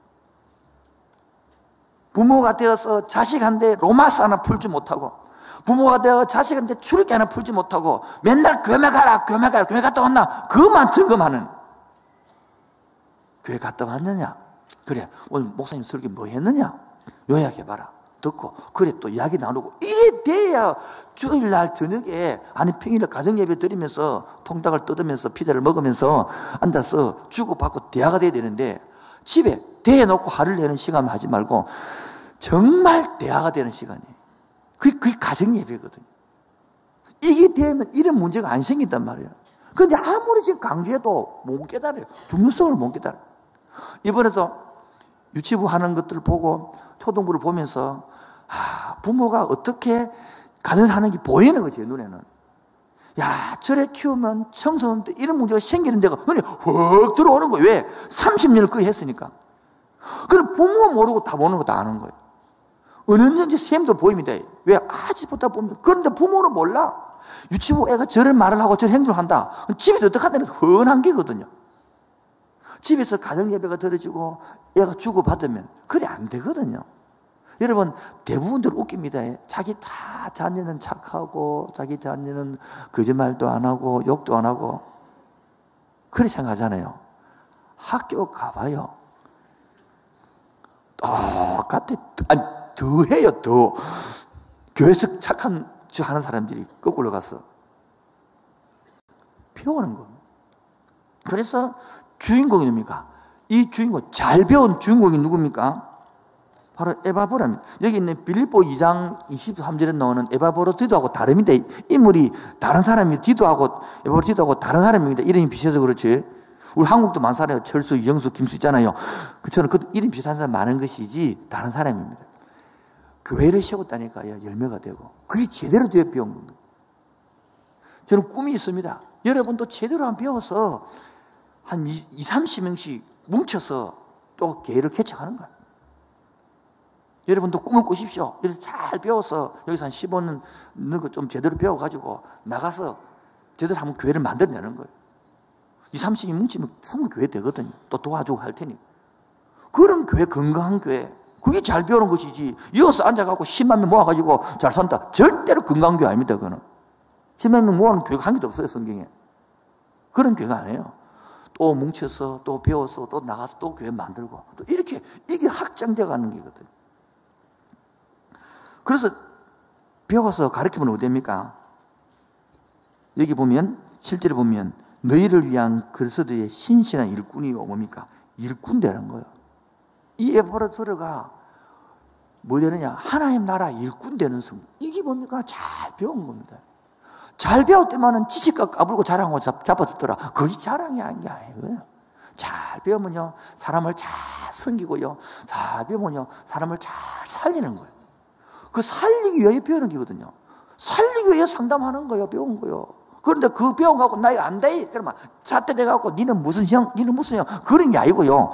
부모가 되어서 자식한테 로마서 하나 풀지 못하고, 부모가 되어 자식한테 출애기 하나 풀지 못하고, 맨날 교회 가라 교회 갔다 왔나 그것만 점검하는. 교회 갔다 왔느냐? 그래, 오늘 목사님 설교 뭐 했느냐? 요약해봐라. 듣고, 그래, 또 이야기 나누고. 이래 돼야 주일날 저녁에, 아니 평일날 가정예배 드리면서 통닭을 뜯으면서 피자를 먹으면서 앉아서 주고받고 대화가 돼야 되는데, 집에 대해놓고 화를 내는 시간 하지 말고 정말 대화가 되는 시간이에요. 그게 가정예배거든요. 이게 되면 이런 문제가 안 생긴단 말이에요. 그런데 아무리 지금 강조해도 못 깨달아요. 중요성을 못 깨달아요. 이번에도 유치부 하는 것들을 보고 초등부를 보면서 부모가 어떻게 가정하는 게 보이는 거지, 제 눈에는. 야, 저래 키우면 청소년 때 이런 문제가 생기는 데가 눈에 확 들어오는 거예요. 왜? 30년을 그리 했으니까. 그럼 부모가 모르고 다 보는 거 다 아는 거예요. 어느 년인지 쌤도 보입니다. 왜? 아직부터 보면. 그런데 부모는 몰라. 유치부 애가 저런 말을 하고 저런 행동을 한다. 집에서 어떻게 한다는 흔한 게거든요. 집에서 가정예배가 들어지고 애가 주고받으면 그래 안 되거든요. 여러분, 대부분들 웃깁니다. 자기 다 자녀는 착하고 자기 자녀는 거짓말도 안 하고 욕도 안 하고 그렇게 생각하잖아요. 학교 가봐요. 똑같아. 아니, 더 해요, 더. 교회에서 착한 척 하는 사람들이 거꾸로 가서 배우는 겁니다. 그래서 주인공이 누굽니까? 이 주인공, 잘 배운 주인공이 누굽니까? 바로 에바브라입니다. 여기 있는 빌립보 2장 23절에 나오는 에바브로 디도하고 다릅니다. 인물이 다른 사람이 에바브로 디도하고 다른 사람입니다. 이름이 비슷해서 그렇지. 우리 한국도 많은 사람이에요. 철수, 이영수, 김수 있잖아요. 저는 그 이름 비슷한 사람 많은 것이지 다른 사람입니다. 교회를 세웠다니까요. 열매가 되고. 그게 제대로 되어 배운 겁니다. 저는 꿈이 있습니다. 여러분도 제대로 한 배워서 한 20-30명씩 뭉쳐서 또 교회를 개척하는 거예요. 여러분도 꿈을 꾸십시오. 그래서 잘 배워서 여기서 한 15년 넣는 거 좀 제대로 배워가지고 나가서 제대로 한번 교회를 만들어내는 거예요. 20-30명 뭉치면 충분히 교회 되거든요. 또 도와주고 할 테니. 그런 교회, 건강한 교회. 그게 잘 배우는 것이지. 이어서 앉아갖고 10만 명 모아가지고 잘 산다. 절대로 건강한 교회 아닙니다, 그거는. 10만 명 모아놓은 교회가 한 개도 없어요, 성경에. 그런 교회가 아니에요. 또 뭉쳐서, 또 배워서, 또 나가서 또 교회 만들고. 또 이렇게, 이게 확장되어 가는 거거든요. 그래서 배워서 가르치면 어디 됩니까? 여기 보면, 실제로 보면, 너희를 위한 그리스도의 신실한 일꾼이 뭡니까? 일꾼 되는 거예요. 이 에바브로가 뭐 되느냐? 하나님 나라 일꾼 되는 성. 이게 뭡니까? 잘 배운 겁니다. 잘 배웠더만은 지식과 까불고 자랑하고 잡아듣더라. 그게 자랑이 아닌 게 아니고요. 잘 배우면요, 사람을 잘 섬기고요. 잘 배우면요, 사람을 잘 살리는 거예요. 그 살리기 위해 배우는 거거든요. 살리기 위해 상담하는 거예요. 배운 거예요. 그런데 그 배운 거 갖고 나 이거 안 돼. 그러면 잣대 돼갖고 니는 무슨 형, 니는 무슨 형. 그런 게 아니고요.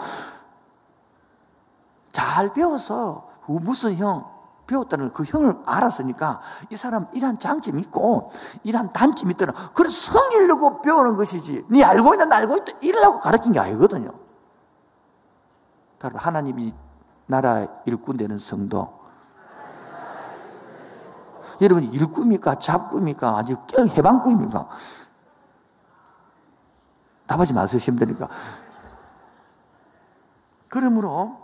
잘 배워서 무슨 형 배웠다는 그 형을 알았으니까 이 사람 이런 장점이 있고 이런 단점이 있더라. 그래서 성기려고 배우는 것이지. 니 알고 있나 나 알고 있다 이러려고 가르친 게 아니거든요. 하나님이 나라 일꾼 되는 성도. 여러분 일꾼입니까? 잡꾼입니까? 아직 해방꾼입니까? 답하지 마세요. 힘드니까. 그러므로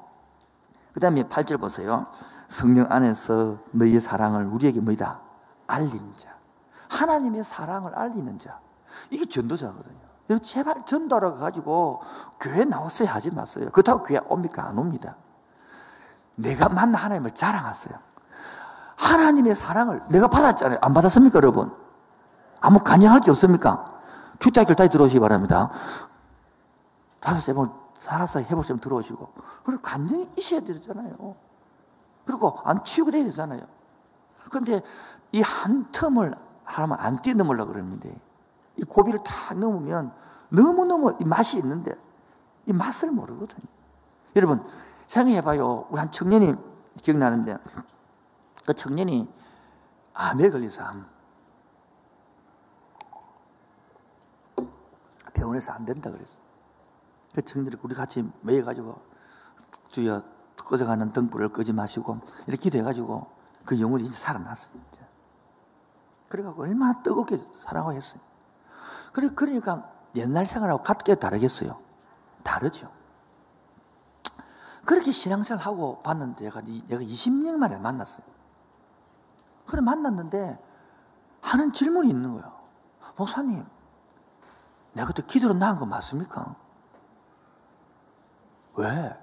그 다음에 8절 보세요. 성령 안에서 너희의 사랑을 우리에게 뭐이다? 알린 자. 하나님의 사랑을 알리는 자. 이게 전도자거든요. 여러분 제발 전도하러 가지고 교회 나오세요 하지 마세요. 그렇다고 교회 옵니까? 안 옵니다. 내가 만난 하나님을 자랑하세요. 하나님의 사랑을 내가 받았잖아요. 안 받았습니까, 여러분? 아무 간증할 게 없습니까? 큐타이클 다시 들어오시기 바랍니다. 5세 사서 해보시면 들어오시고. 그리고 간증이 있어야 되잖아요. 그리고 안 치우게 돼야 되잖아요. 그런데 이 한 텀을 하면 안 뛰어넘으려고 그러는데, 이 고비를 탁 넘으면 너무너무 이 맛이 있는데, 이 맛을 모르거든요. 여러분 생각해봐요. 우리 한 청년이 기억나는데, 그 청년이 암에 걸려서 병원에서 안 된다 그랬어. 그 청년들이 우리 같이 매여가지고 주여 꺼져가는 등불을 끄지 마시고 이렇게 기도해가지고 그 영혼이 진짜 살아났어요. 진짜. 그래가지고 얼마나 뜨겁게 사랑을 했어요. 그러니까 옛날 생활하고 같게 다르겠어요? 다르죠. 그렇게 신앙생활 하고 봤는데 내가 20년 만에 만났어요. 그래 만났는데 하는 질문이 있는 거예요. 목사님, 내가 그때 기도로 나은 거 맞습니까? 왜?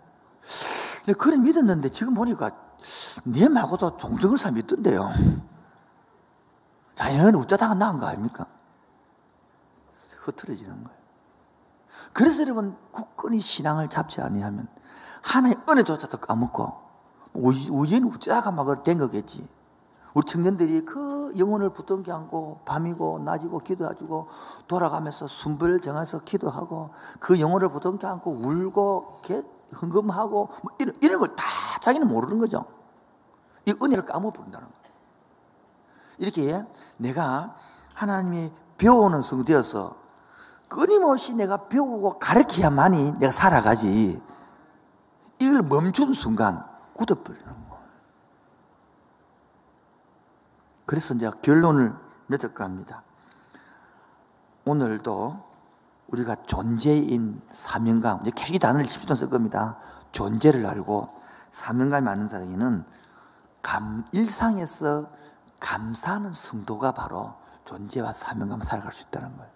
내가 그래 믿었는데 지금 보니까 네 말고도 종종을 사람 있던데요. 당연히 웃자다가 나은 거 아닙니까? 흐트러지는 거예요. 그래서 여러분 굳건히 신앙을 잡지 아니하면 하나의 은혜조차도 까먹고 우연히 웃자다가 막 된 거겠지. 우리 청년들이 그 영혼을 붙들게 안고 밤이고 낮이고 기도해주고 돌아가면서 순별 정해서 기도하고 그 영혼을 붙들게 안고 울고 흥금하고 뭐 이런 걸 다 자기는 모르는 거죠. 이 은혜를 까먹어버린다는 거예요. 이렇게 내가 하나님이 배우는 성도여서 끊임없이 내가 배우고 가르쳐야만이 내가 살아가지, 이걸 멈춘 순간 굳어버리는 거예요. 그래서 이제 결론을 맺을까 합니다. 오늘도 우리가 존재인 사명감, 이제 계속 이 단어를 10분 쓸 겁니다. 존재를 알고 사명감이 많은 사람에게는 일상에서 감사하는 성도가 바로 존재와 사명감을 살아갈 수 있다는 거예요.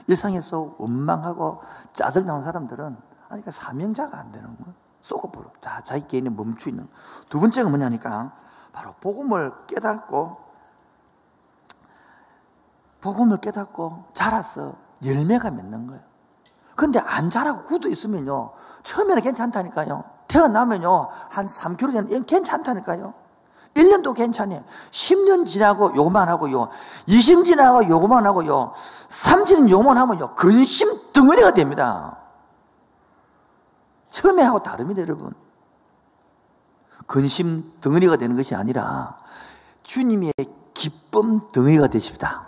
일상에서 원망하고 짜증나는 사람들은 그러니까 사명자가 안 되는 거예요. 쏘고버려. 자기 개인에 멈춰 있는. 두 번째가 뭐냐니까 바로 복음을 깨닫고 자라서 열매가 맺는 거예요. 그런데 안 자라고 굳어 있으면요, 처음에는 괜찮다니까요. 태어나면요, 한 3kg 되는 괜찮다니까요. 1년도 괜찮아요. 10년 지나고 요거만 하고요, 20년 지나고 요거만 하고요, 30년 요거만 하면요, 근심 덩어리가 됩니다. 처음에 하고 다릅니다, 여러분. 근심 덩어리가 되는 것이 아니라 주님의 기쁨 덩어리가 되십니다.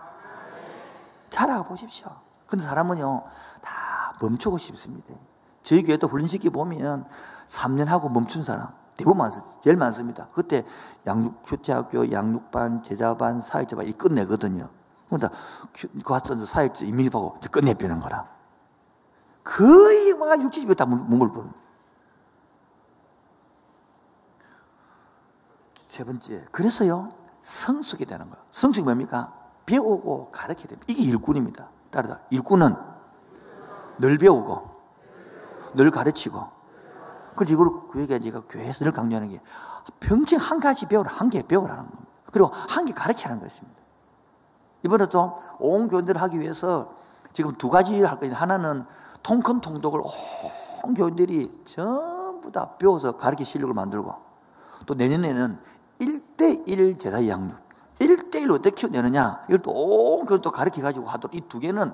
자라가 보십시오. 근데 사람은요, 다 멈추고 싶습니다. 저희 교회도 훈련시키 보면 3년 하고 멈춘 사람 대부분 제일 많습니다. 그때 휴대학교, 양육반, 제자반, 사역자반 이 끝내거든요. 그러니까 그 와서 사역자 임밀하고 끝내버리는 거라. 거의 막 60이 다 뭉글거려. 세 번째, 그래서요, 성숙이 되는 거예요. 성숙이 뭡니까? 배우고 가르쳐야 됩니다. 이게 일꾼입니다. 따라서 일꾼은 늘 배우고 늘 가르치고. 그래서 이걸 그 얘기가 제가 교회에서 늘 강조하는 게 평생 한 가지 배우라, 한 개 배우라는 겁니다. 그리고 한 개 가르치라는 것입니다. 이번에도 온 교인들을 하기 위해서 지금 두 가지 일을 할 거예요. 하나는 통큰 통독을 온 교인들이 전부 다 배워서 가르칠 실력을 만들고, 또 내년에는 1:1 제자 양육, 1:1로 어떻게 키워내느냐, 이걸 또 온 교인 또 가르쳐가지고 하도록, 이 두 개는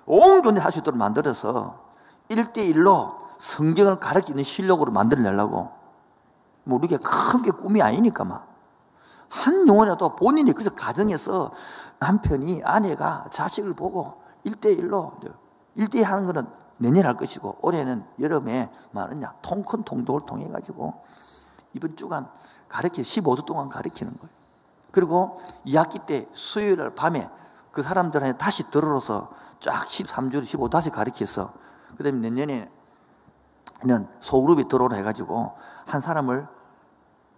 온 교인들이 할 수 있도록 만들어서 1:1로 성경을 가르치는 실력으로 만들어내려고. 뭐 우리가 큰 게 꿈이 아니니까 막. 한 영혼이라도 본인이 그래서 가정에서 남편이, 아내가 자식을 보고 1:1 하는 거는 내년에 할 것이고, 올해는 여름에 말하냐 통큰 통독을 통해 가지고 이번 주간 가르쳐 15주 동안 가르치는 거예요. 그리고 2학기 때 수요일 날 밤에 그 사람들한테 다시 들어서 쫙 13주 15 다시 가르쳐서, 그 다음에 내년에는 소그룹이 들어오라 해가지고 한 사람을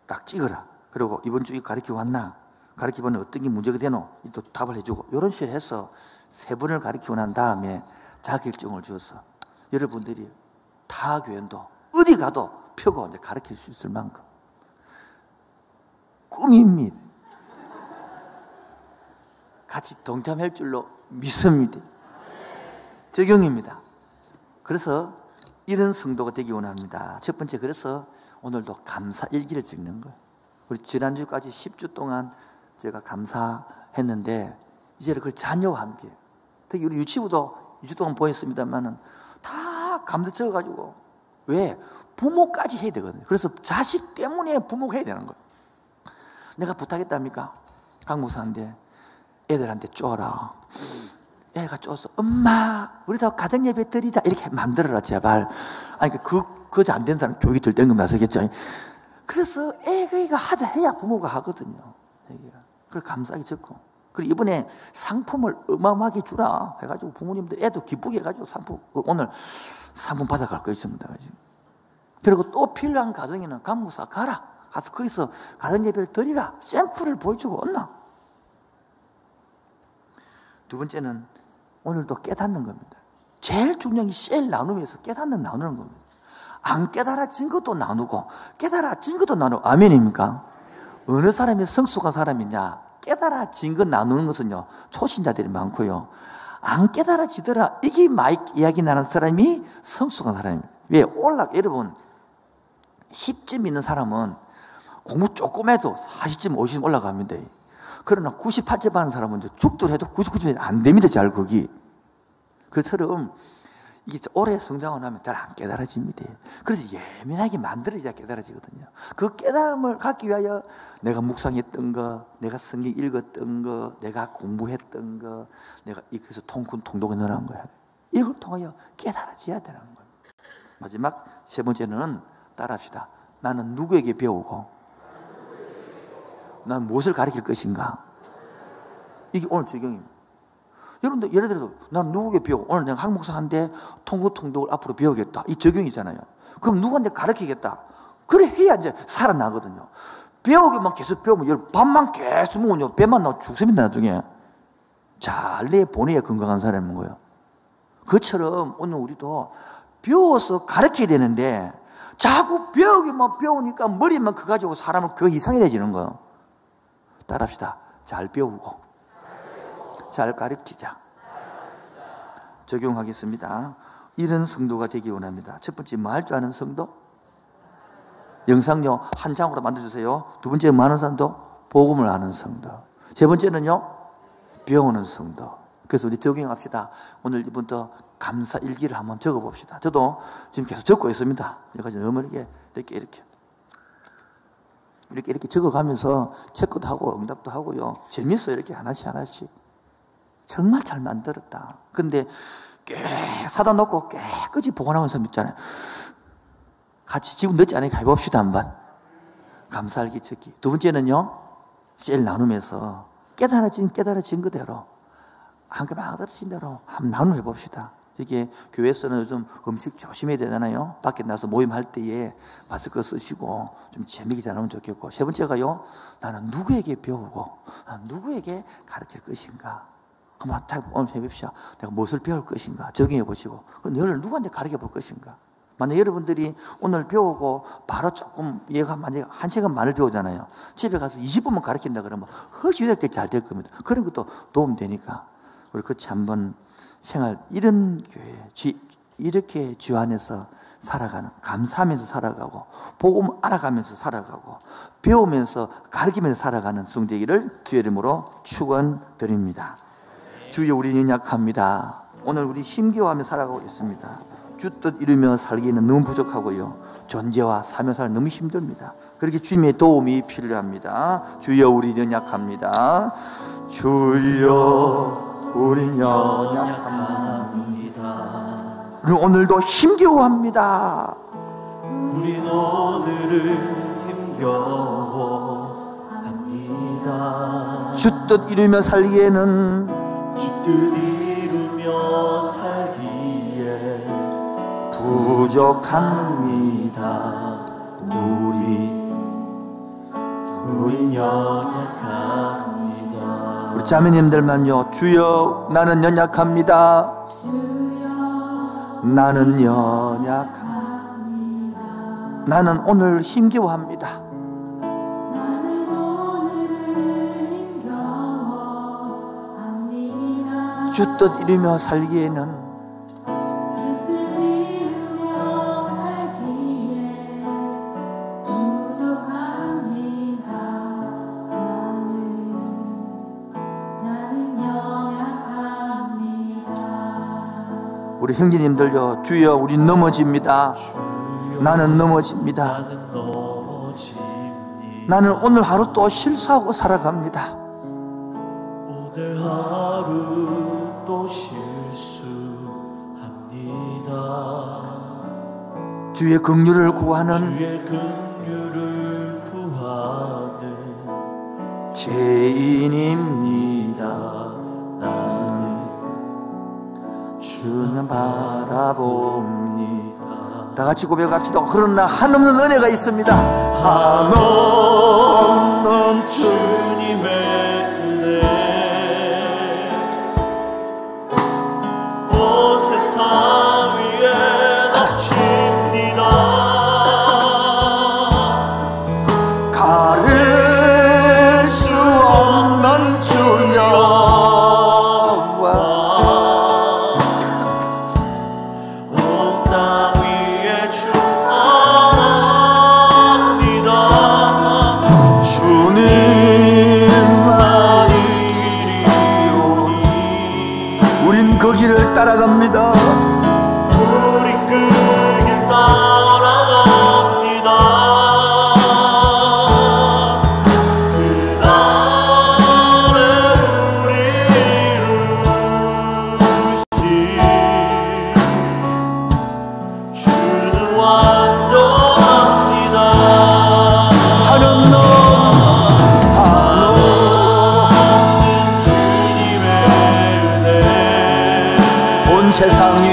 딱 찍어라. 그리고 이번 주 이거 가르치고 왔나? 가르치면 어떤 게 문제가 되노? 또 답을 해주고, 이런 식으로 해서 3번을 가르치고 난 다음에 자격증을 주어서 여러분들이 타 교연도 어디 가도 펴고 이제 가르칠 수 있을 만큼 꿈입니다. 같이 동참할 줄로 믿습니다. 적용입니다. 그래서 이런 성도가 되기 원합니다. 첫 번째, 그래서 오늘도 감사 일기를 찍는 거예요. 우리 지난주까지 10주 동안 제가 감사했는데, 이제는 그 자녀와 함께, 특히 우리 유치부도 2주 동안 보냈습니다만은 다 감사 적어가지고 왜? 부모까지 해야 되거든요. 그래서 자식 때문에 부모가 해야 되는 거예요. 내가 부탁했답니까? 강 목사한테 애들한테 쪼라. 애가 쪼서 엄마 우리도 가정예배 드리자 이렇게 만들어라 제발. 아니 그거 안 된 사람 교육이 들 땡금 나서겠죠. 그래서 애가 하자 해야 부모가 하거든요. 그걸 감사하게 적고, 그리고 이번에 상품을 어마어마하게 주라 해가지고 부모님들 애도 기쁘게 해가지고 상품 오늘 상품 받아갈 거 있습니다. 그리고 또 필요한 가정에는 강목사 가라. 가서 거기서 가정예배를 드리라. 샘플을 보여주고 온나. 두 번째는 오늘도 깨닫는 겁니다. 제일 중요한 게 셀 나눔에서 깨닫는 나누는 겁니다. 안 깨달아진 것도 나누고 깨달아진 것도 나누고. 아멘입니까? 어느 사람이 성숙한 사람이냐? 깨달아진 것 나누는 것은요 초신자들이 많고요, 안 깨달아지더라 이게 많이 이야기 나는 사람이 성숙한 사람입니다. 왜? 여러분 10점 있는 사람은 공부 조금 해도 40점 50점 올라갑니다. 그러나 98점 하는 사람은 이제 죽도록 해도 99점이 안 됩니다. 잘 거기. 그처럼 이게 오래 성장을 하면 잘 안 깨달아집니다. 그래서 예민하게 만들어져야 깨달아지거든요. 그 깨달음을 갖기 위하여 내가 묵상했던 거, 내가 성경 읽었던 거, 내가 공부했던 거, 내가 그래서 통독에 넣어놓은 거예요. 이걸 통하여 깨달아져야 되는 거예요. 마지막 세 번째는 따라합시다. 나는 누구에게 배우고 난 무엇을 가르칠 것인가. 이게 오늘 적용입니다. 여러분들 예를 들어서 난 누구에게 배우고 오늘 내가 한목사한테 통독을 앞으로 배우겠다. 이 적용이잖아요. 그럼 누구한테 가르치겠다. 그래 해야 이제 살아나거든요. 배우기만 계속 배우면 밥만 계속 먹으면 배만 나오고 죽습니다 나중에. 잘 내 본의에 건강한 사람인 거예요. 그처럼 오늘 우리도 배워서 가르쳐야 되는데 자꾸 배우기만 배우니까 머리만 그거 가지고 사람은 그 이상해지는 거예요. 따라합시다. 잘 배우고 잘 가르치자. 적용하겠습니다. 이런 성도가 되기 원합니다. 첫 번째, 뭐 할 줄 아는 성도? 영상요 한 장으로 만들어주세요. 두 번째, 뭐 하는 성도? 복음을 아는 성도. 세 번째는요, 배우는 성도. 그래서 우리 적용합시다. 오늘 이번부터 감사 일기를 한번 적어봅시다. 저도 지금 계속 적고 있습니다. 여기까지 너무 이렇게 적어가면서 체크도 하고 응답도 하고요. 재밌어요. 이렇게 하나씩. 정말 잘 만들었다. 근데 꽤 사다 놓고 깨끗이 보관하는 사람 있잖아요. 같이 지금 늦지 않으니까 해봅시다 한번. 감사일기 적기. 두 번째는요, 셀 나누면서 깨달아진 그대로 한개 만들어진 대로 한번 나눔해 봅시다. 이게 교회에서는 요즘 음식 조심해야 되잖아요. 밖에 나서 모임할 때에 마스크 쓰시고 좀 재미있게 잘하면 좋겠고. 세 번째가요, 나는 누구에게 배우고 나는 누구에게 가르칠 것인가. 한번 오늘 해봅시다. 내가 무엇을 배울 것인가 적용해 보시고, 너를 누구한테 가르쳐 볼 것인가. 만약 여러분들이 오늘 배우고 바로 조금 얘가 만약에 한 시간만을 배우잖아요. 집에 가서 20분만 가르친다 그러면 훨씬 유익되게 잘 될 겁니다. 그런 것도 도움 되니까 우리 같이 한번 생활, 이런 교회, 이렇게 주 안에서 살아가는, 감사하면서 살아가고 복음 알아가면서 살아가고 배우면서 가르치면서 살아가는 성도이기를 주의 이름으로 축원드립니다. 주여, 우리는 약합니다. 오늘 우리 힘겨워하며 살아가고 있습니다. 주 뜻 이루며 살기는 너무 부족하고요, 존재와 사며 살기 너무 힘듭니다. 그렇게 주님의 도움이 필요합니다. 주여, 우리는 약합니다. 주여, 우리는 약합니다. 우리 오늘도 힘겨워합니다. 우린 오늘을 힘겨워합니다. 주 뜻 이루며 살기에는 주 뜻 이루며 살기에 부족합니다. 우린 연약합니다. 우리 자매님들만요, 주여, 나는 연약합니다. 나는 연약합니다. 나는 오늘 힘겨워합니다. 주 뜻 이루며 살기에는 우리 형제님들요, 주여, 우리 넘어집니다. 나는 넘어집니다. 나는 넘어집니다. 나는 오늘 하루 또 실수하고 살아갑니다. 오늘 하루 또 실수합니다. 주의 긍휼을 구하는 주의 긍휼을 구하는 죄인입니다. 나는 주는 바라봅니다. 다 같이 고백합시다. 그러나 한없는 은혜가 있습니다. 한없는 주님의 은혜 온 세상 위에 넘칩니다. 가를 수 없는 주여 따라갑니다. 우리 그 길 따라갑니다. 그날에 우리를 이루시 주는 완전합니다. 한없는 세상 위에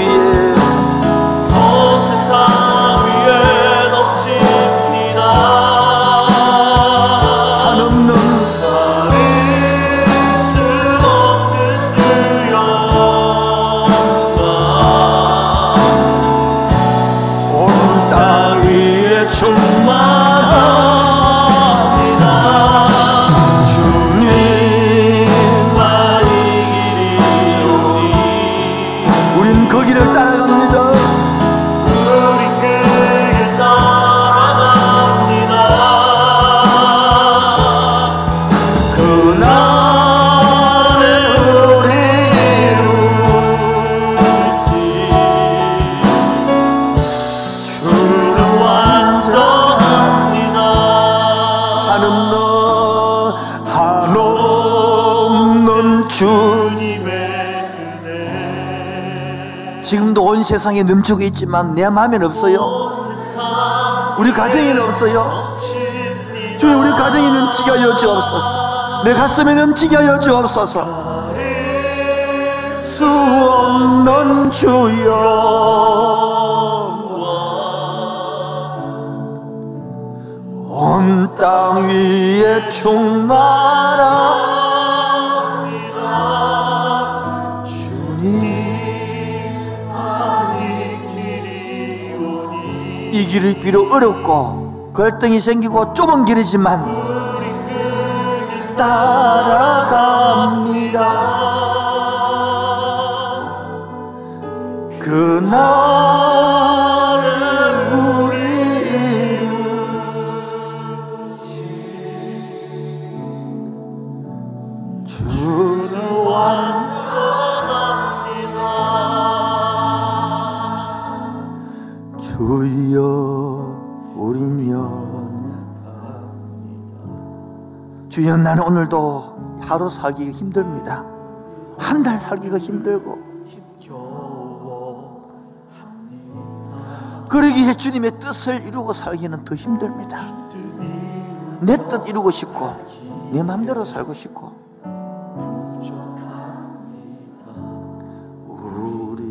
온 세상 위에 넘칩니다. 한없는 가릴 수 없는 주여 온 땅 위에 충만합니다. 주님만이 그 길을 따라갑니다. 우리 그 길 따라갑니다. 그날에 우리 이루시 주는 완전합니다. 한없는 주님의 지금도 온 세상에 넘치고 있지만 내 마음에는 없어요. 우리 가정에는 없어요. 주님, 우리 가정에 넘치게 하여 주옵소서. 내 가슴에 넘치게 하여 주옵소서. 수 없는 주여 온 땅 위에 충만합니다. 주님 이 길이 비록 어렵고 갈등이 생기고 좁은 길이지만 따라갑니다. 그날을 우리 이루시 주는 완전합니다. 주여 우린 연약합니다. 주여 나는 오늘도 하루 살기가 힘듭니다. 한 달 살기가 힘들고 그러기에 주님의 뜻을 이루고 살기는 더 힘듭니다. 내 뜻 이루고 싶고 내 마음대로 살고 싶고 우리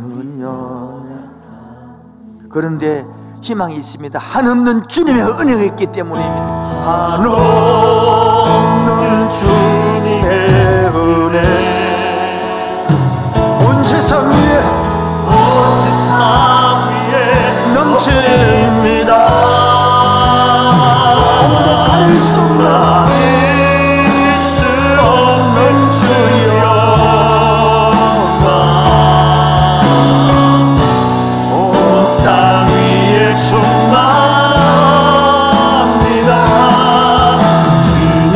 연약 그런데 희망이 있습니다. 한없는 주님의 은혜가 있기 때문입니다. 한없는 주님의 은혜 온 세상 위에 넘칩니다. 가릴 수 없는 주여 온 땅 위에 충만합니다. 주는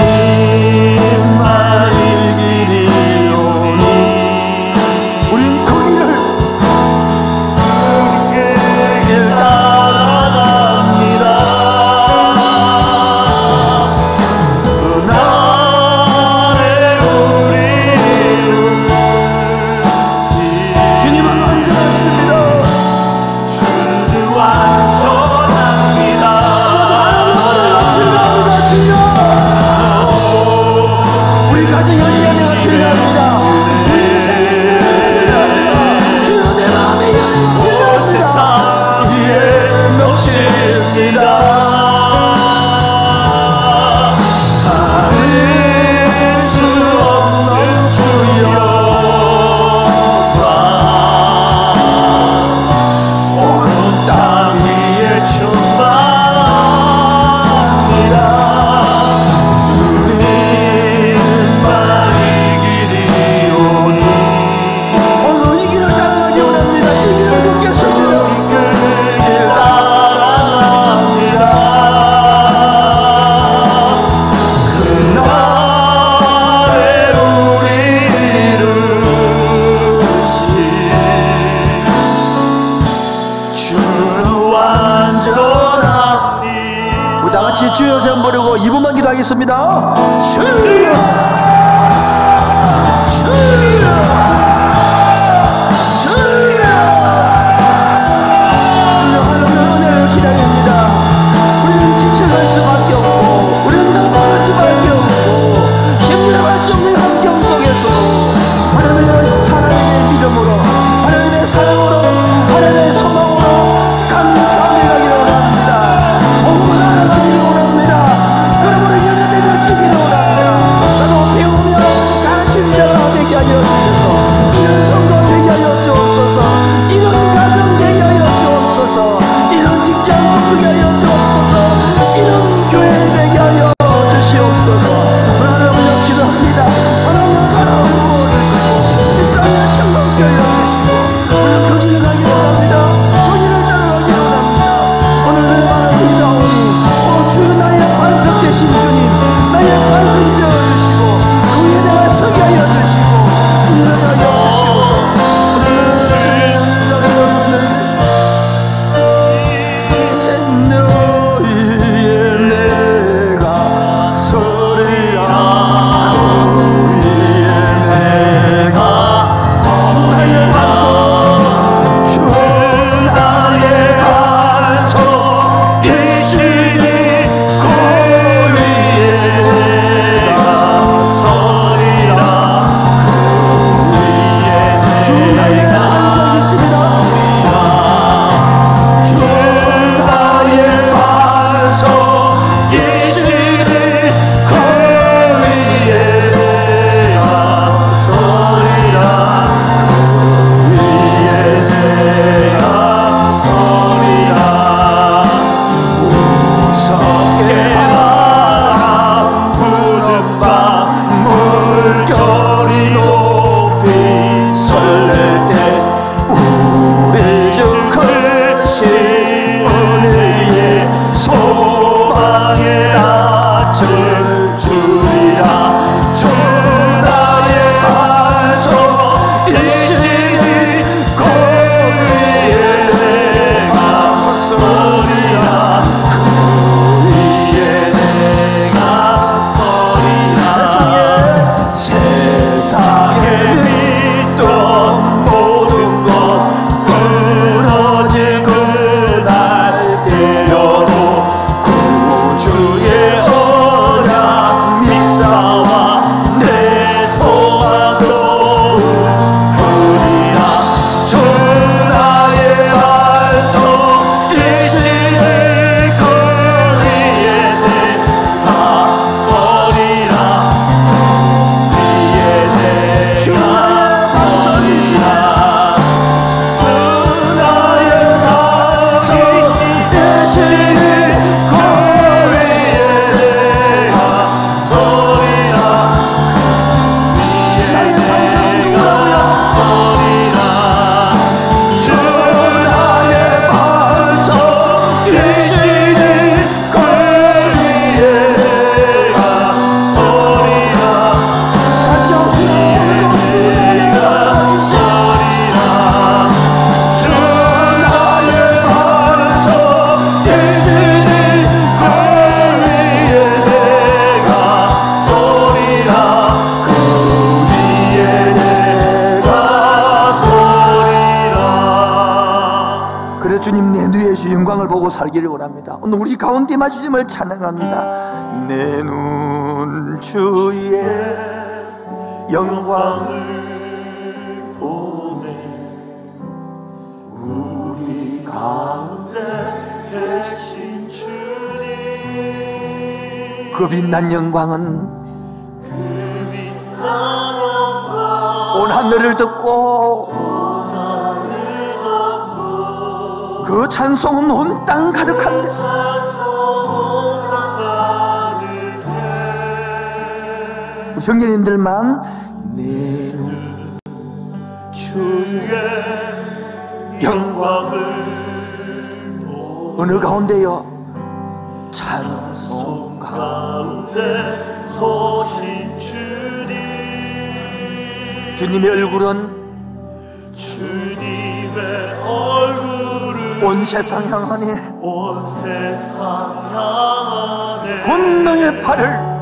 주여 주여 주여 하나님의 은혜를 기다립니다. 우리는 지쳐갈 수밖에 없고 우리는 넘어갈 수밖에 없고 힘들어할 수 없는 환경 속에서 하나님의 사랑의 믿음으로 하나님의 사랑으로 하나님의 소망으로 감사합니다. 원합니다. 복음을 알아가기를 원합니다. 그러므로 열려주기를 원합니다. 나도 배우며 가르친 자가 되게 하여 주셔서 이런 성도 되게 하여 주옵소서. 이런 가정 되게 하여 주옵소서. 이런 직장 되게 하여 주옵소서. 이런 교회 되게 하여 주시옵소서. 하나님 역시도 합니다. 하나님 사랑을 부어주시고 이 땅에 천국게 하여 주시고 우리는 거기를 가기를 원합니다. 거기를 따라가기를 원합니다. 오늘 내 마음을 믿사오니 오 주여 나의 반석 되신 주님 나의 반석이 되어주시고 그 위에 내가 서게 하여 주시고 우리를 하여 주시옵소서. 살기를 원합니다. 오늘 우리 가운데 주님을 찬양합니다. 내 눈 주의 영광을 보네 우리 가운데 계신 주님 그 빛난 영광은 온 하늘을 듣고 그 찬송은 온 땅 가득한데 형제님들만 내 눈 주의 영광을 어느 가운데요? 찬송 가운데 소신 주님 주님의 얼굴은 주님의 얼굴은 온 세상 향하네 온 세상 향하네 권능의 팔을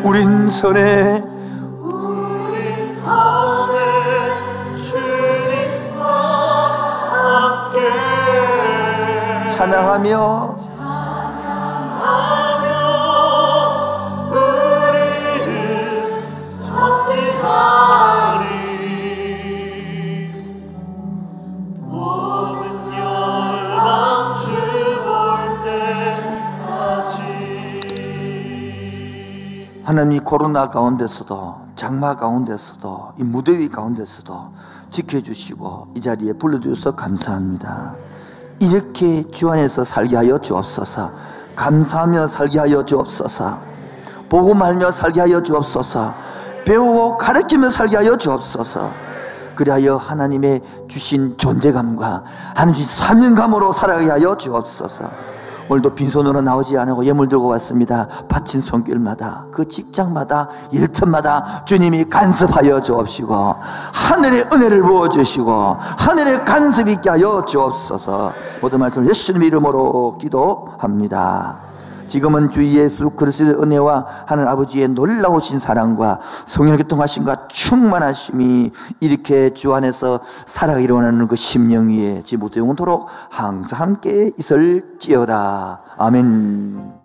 우린 선에 주님과 함께 찬양하며 우리는 전진하리. 모든 열방 주 볼 때까지. 하나님, 이 코로나 가운데서도, 장마 가운데서도, 이 무더위 가운데서도 지켜주시고 이 자리에 불러주셔서 감사합니다. 이렇게 주 안에서 살게 하여 주옵소서. 감사하며 살게 하여 주옵소서. 복음하며 살게 하여 주옵소서. 배우고 가르치며 살게 하여 주옵소서. 그리하여 하나님의 주신 존재감과 하나님 주신 사명감으로 살아가게 하여 주옵소서. 오늘도 빈손으로 나오지 않고 예물 들고 왔습니다. 바친 손길마다, 그 직장마다, 일터마다 주님이 간섭하여 주옵시고 하늘의 은혜를 부어주시고 하늘의 간섭 있게 하여 주옵소서. 모든 말씀 예수님의 이름으로 기도합니다. 지금은 주 예수 그리스도의 은혜와 하늘 아버지의 놀라우신 사랑과 성령의 교통하심과 충만하심이 이렇게 주 안에서 살아가기를 원하는 그 심령 위에 지금부터 영원토록 항상 함께 있을지어다. 아멘.